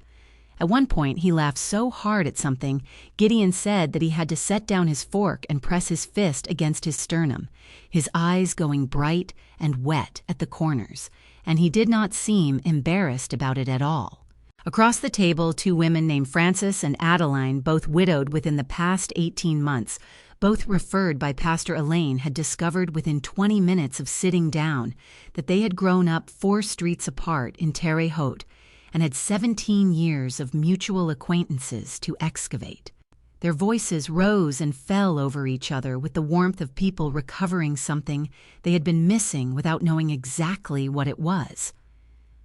At one point, he laughed so hard at something, Gideon said that he had to set down his fork and press his fist against his sternum, his eyes going bright and wet at the corners, and he did not seem embarrassed about it at all. Across the table, 2 women named Frances and Adeline, both widowed within the past 18 months, both referred by Pastor Elaine, had discovered within 20 minutes of sitting down that they had grown up 4 streets apart in Terre Haute and had 17 years of mutual acquaintances to excavate. Their voices rose and fell over each other with the warmth of people recovering something they had been missing without knowing exactly what it was.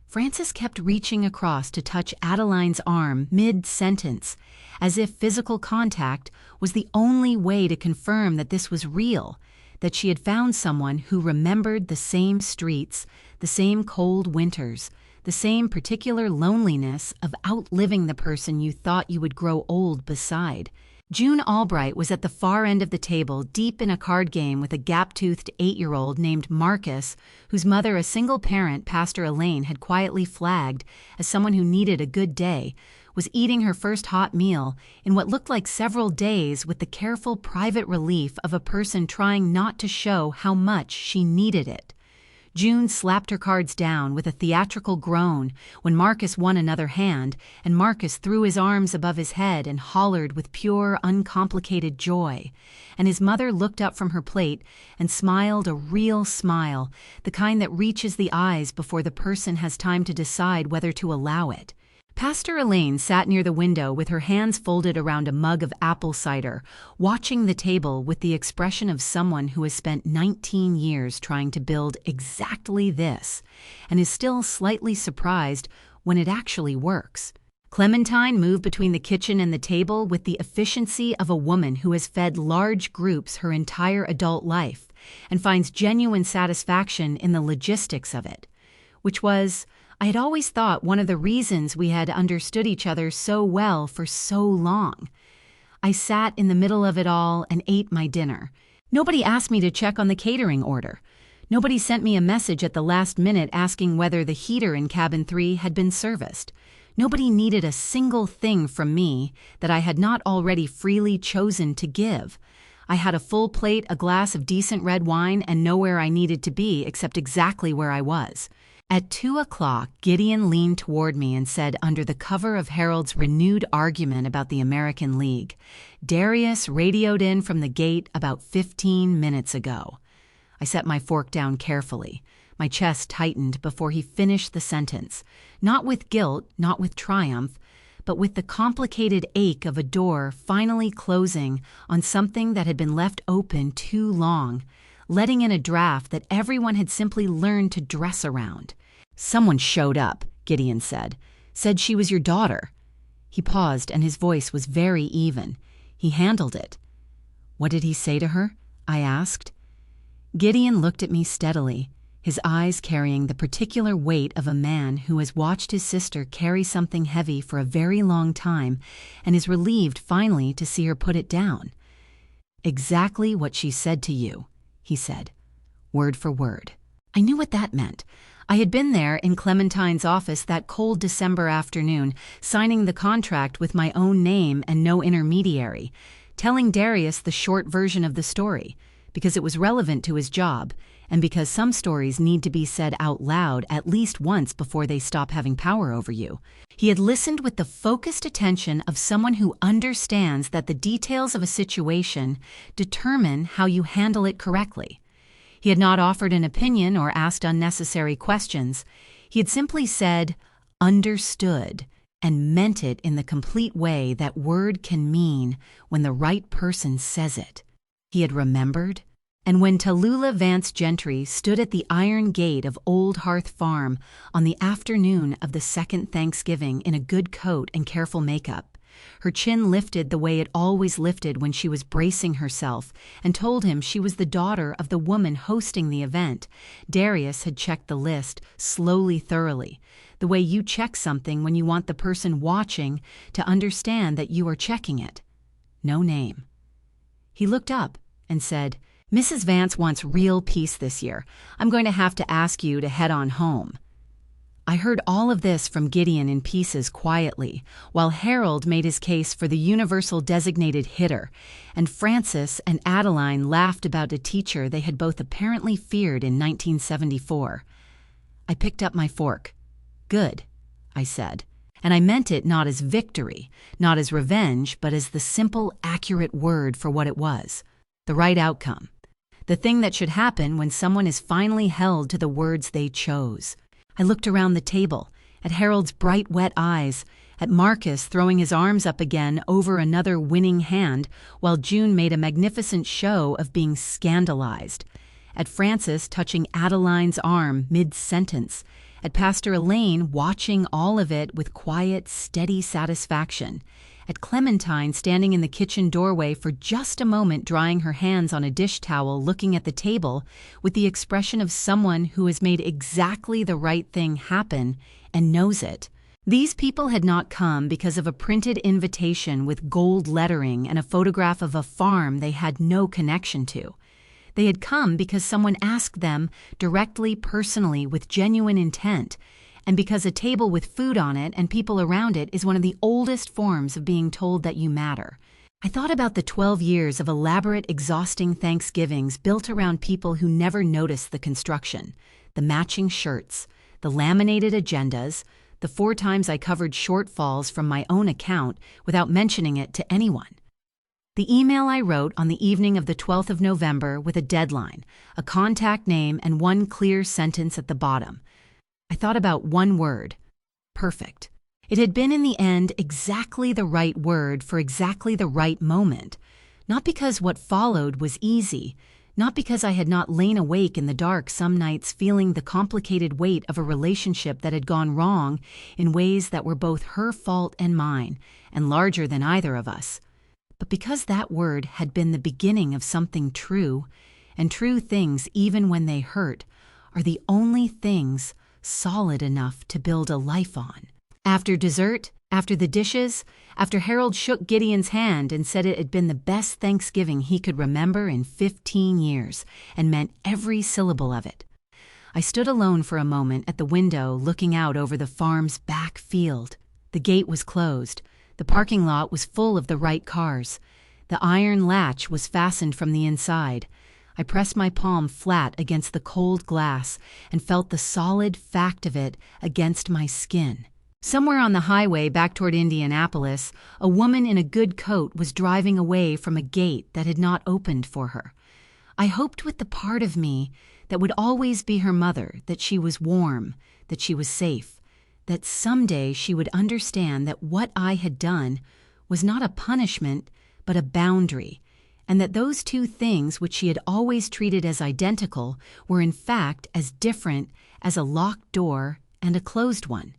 Frances kept reaching across to touch Adeline's arm mid-sentence, as if physical contact was the only way to confirm that this was real, that she had found someone who remembered the same streets, the same cold winters, the same particular loneliness of outliving the person you thought you would grow old beside. June Albright was at the far end of the table, deep in a card game with a gap-toothed 8-year-old named Marcus, whose mother, a single parent, Pastor Elaine, had quietly flagged as someone who needed a good day, was eating her first hot meal in what looked like several days with the careful private relief of a person trying not to show how much she needed it. June slapped her cards down with a theatrical groan when Marcus won another hand, and Marcus threw his arms above his head and hollered with pure, uncomplicated joy. And his mother looked up from her plate and smiled a real smile, the kind that reaches the eyes before the person has time to decide whether to allow it. Pastor Elaine sat near the window with her hands folded around a mug of apple cider, watching the table with the expression of someone who has spent 19 years trying to build exactly this, and is still slightly surprised when it actually works. Clementine moved between the kitchen and the table with the efficiency of a woman who has fed large groups her entire adult life and finds genuine satisfaction in the logistics of it, which was, I had always thought, one of the reasons we had understood each other so well for so long. I sat in the middle of it all and ate my dinner. Nobody asked me to check on the catering order. Nobody sent me a message at the last minute asking whether the heater in cabin 3 had been serviced. Nobody needed a single thing from me that I had not already freely chosen to give. I had a full plate, a glass of decent red wine, and nowhere I needed to be except exactly where I was. At 2:00, Gideon leaned toward me and said, under the cover of Harold's renewed argument about the American League, "Darius radioed in from the gate about 15 minutes ago." I set my fork down carefully. My chest tightened before he finished the sentence, not with guilt, not with triumph, but with the complicated ache of a door finally closing on something that had been left open too long, letting in a draft that everyone had simply learned to dress around. "Someone showed up," Gideon said she was your daughter." He paused and his voice was very even. He handled it. "What did he say to her?" I asked. Gideon looked at me steadily, his eyes carrying the particular weight of a man who has watched his sister carry something heavy for a very long time and is relieved finally to see her put it down. "Exactly what she said to you," he said, word for word. I knew what that meant. I had been there in Clementine's office that cold December afternoon, signing the contract with my own name and no intermediary, telling Darius the short version of the story, because it was relevant to his job, and because some stories need to be said out loud at least once before they stop having power over you. He had listened with the focused attention of someone who understands that the details of a situation determine how you handle it correctly. He had not offered an opinion or asked unnecessary questions. He had simply said, "understood," and meant it in the complete way that word can mean when the right person says it. He had remembered. And when Tallulah Vance Gentry stood at the iron gate of Old Hearth Farm on the afternoon of the second Thanksgiving in a good coat and careful makeup, her chin lifted the way it always lifted when she was bracing herself, and told him she was the daughter of the woman hosting the event, Darius had checked the list slowly, thoroughly, the way you check something when you want the person watching to understand that you are checking it. No name. He looked up and said, "Mrs. Vance wants real peace this year. I'm going to have to ask you to head on home." I heard all of this from Gideon in pieces quietly, while Harold made his case for the universal designated hitter, and Frances and Adeline laughed about a teacher they had both apparently feared in 1974. I picked up my fork. "Good," I said, and I meant it not as victory, not as revenge, but as the simple, accurate word for what it was, the right outcome. The thing that should happen when someone is finally held to the words they chose. I looked around the table, at Harold's bright, wet eyes, at Marcus throwing his arms up again over another winning hand, while June made a magnificent show of being scandalized, at Frances touching Adeline's arm mid-sentence, at Pastor Elaine watching all of it with quiet, steady satisfaction, at Clementine standing in the kitchen doorway for just a moment drying her hands on a dish towel looking at the table with the expression of someone who has made exactly the right thing happen and knows it. These people had not come because of a printed invitation with gold lettering and a photograph of a farm they had no connection to. They had come because someone asked them directly, personally, with genuine intent, and because a table with food on it and people around it is one of the oldest forms of being told that you matter. I thought about the 12 years of elaborate, exhausting Thanksgivings built around people who never noticed the construction, the matching shirts, the laminated agendas, the 4 times I covered shortfalls from my own account without mentioning it to anyone. The email I wrote on the evening of the 12th of November with a deadline, a contact name, and one clear sentence at the bottom. I thought about one word: perfect. It had been in the end exactly the right word for exactly the right moment, not because what followed was easy, not because I had not lain awake in the dark some nights feeling the complicated weight of a relationship that had gone wrong in ways that were both her fault and mine, and larger than either of us, but because that word had been the beginning of something true, and true things, even when they hurt, are the only things solid enough to build a life on. After dessert, after the dishes, after Harold shook Gideon's hand and said it had been the best Thanksgiving he could remember in 15 years and meant every syllable of it, I stood alone for a moment at the window looking out over the farm's back field. The gate was closed. The parking lot was full of the right cars. The iron latch was fastened from the inside. I pressed my palm flat against the cold glass and felt the solid fact of it against my skin. Somewhere on the highway back toward Indianapolis, a woman in a good coat was driving away from a gate that had not opened for her. I hoped with the part of me that would always be her mother that she was warm, that she was safe, that someday she would understand that what I had done was not a punishment but a boundary, and that those two things which she had always treated as identical were in fact as different as a locked door and a closed one.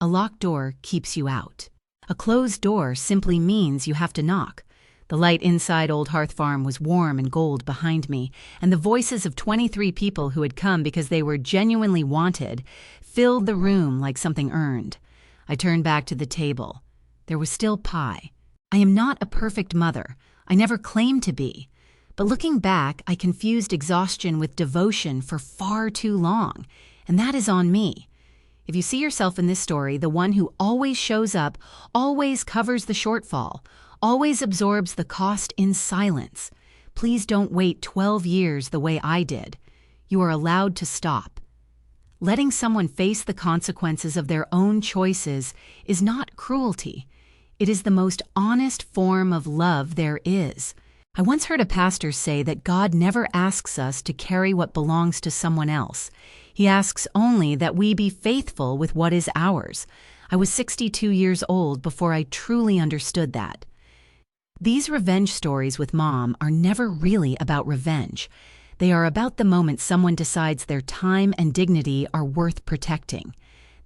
A locked door keeps you out. A closed door simply means you have to knock. The light inside Old Hearth Farm was warm and gold behind me, and the voices of 23 people who had come because they were genuinely wanted filled the room like something earned. I turned back to the table. There was still pie. I am not a perfect mother. I never claimed to be. But looking back, I confused exhaustion with devotion for far too long, and that is on me. If you see yourself in this story, the one who always shows up, always covers the shortfall, always absorbs the cost in silence, please don't wait 12 years the way I did. You are allowed to stop. Letting someone face the consequences of their own choices is not cruelty. It is the most honest form of love there is. I once heard a pastor say that God never asks us to carry what belongs to someone else. He asks only that we be faithful with what is ours. I was 62 years old before I truly understood that. These revenge stories with Mom are never really about revenge. They are about the moment someone decides their time and dignity are worth protecting.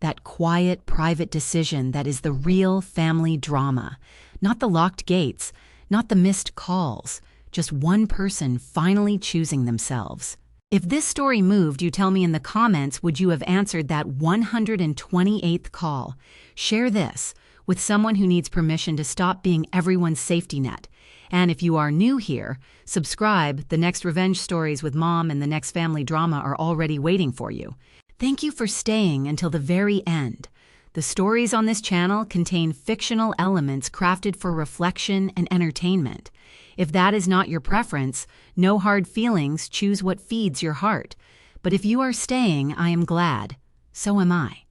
That quiet, private decision that is the real family drama. Not the locked gates, not the missed calls, just one person finally choosing themselves. If this story moved you, tell me in the comments, would you have answered that 128th call? Share this with someone who needs permission to stop being everyone's safety net. And if you are new here, subscribe. The next revenge stories with Mom and the next family drama are already waiting for you. Thank you for staying until the very end. The stories on this channel contain fictional elements crafted for reflection and entertainment. If that is not your preference, no hard feelings, choose what feeds your heart. But if you are staying, I am glad. So am I.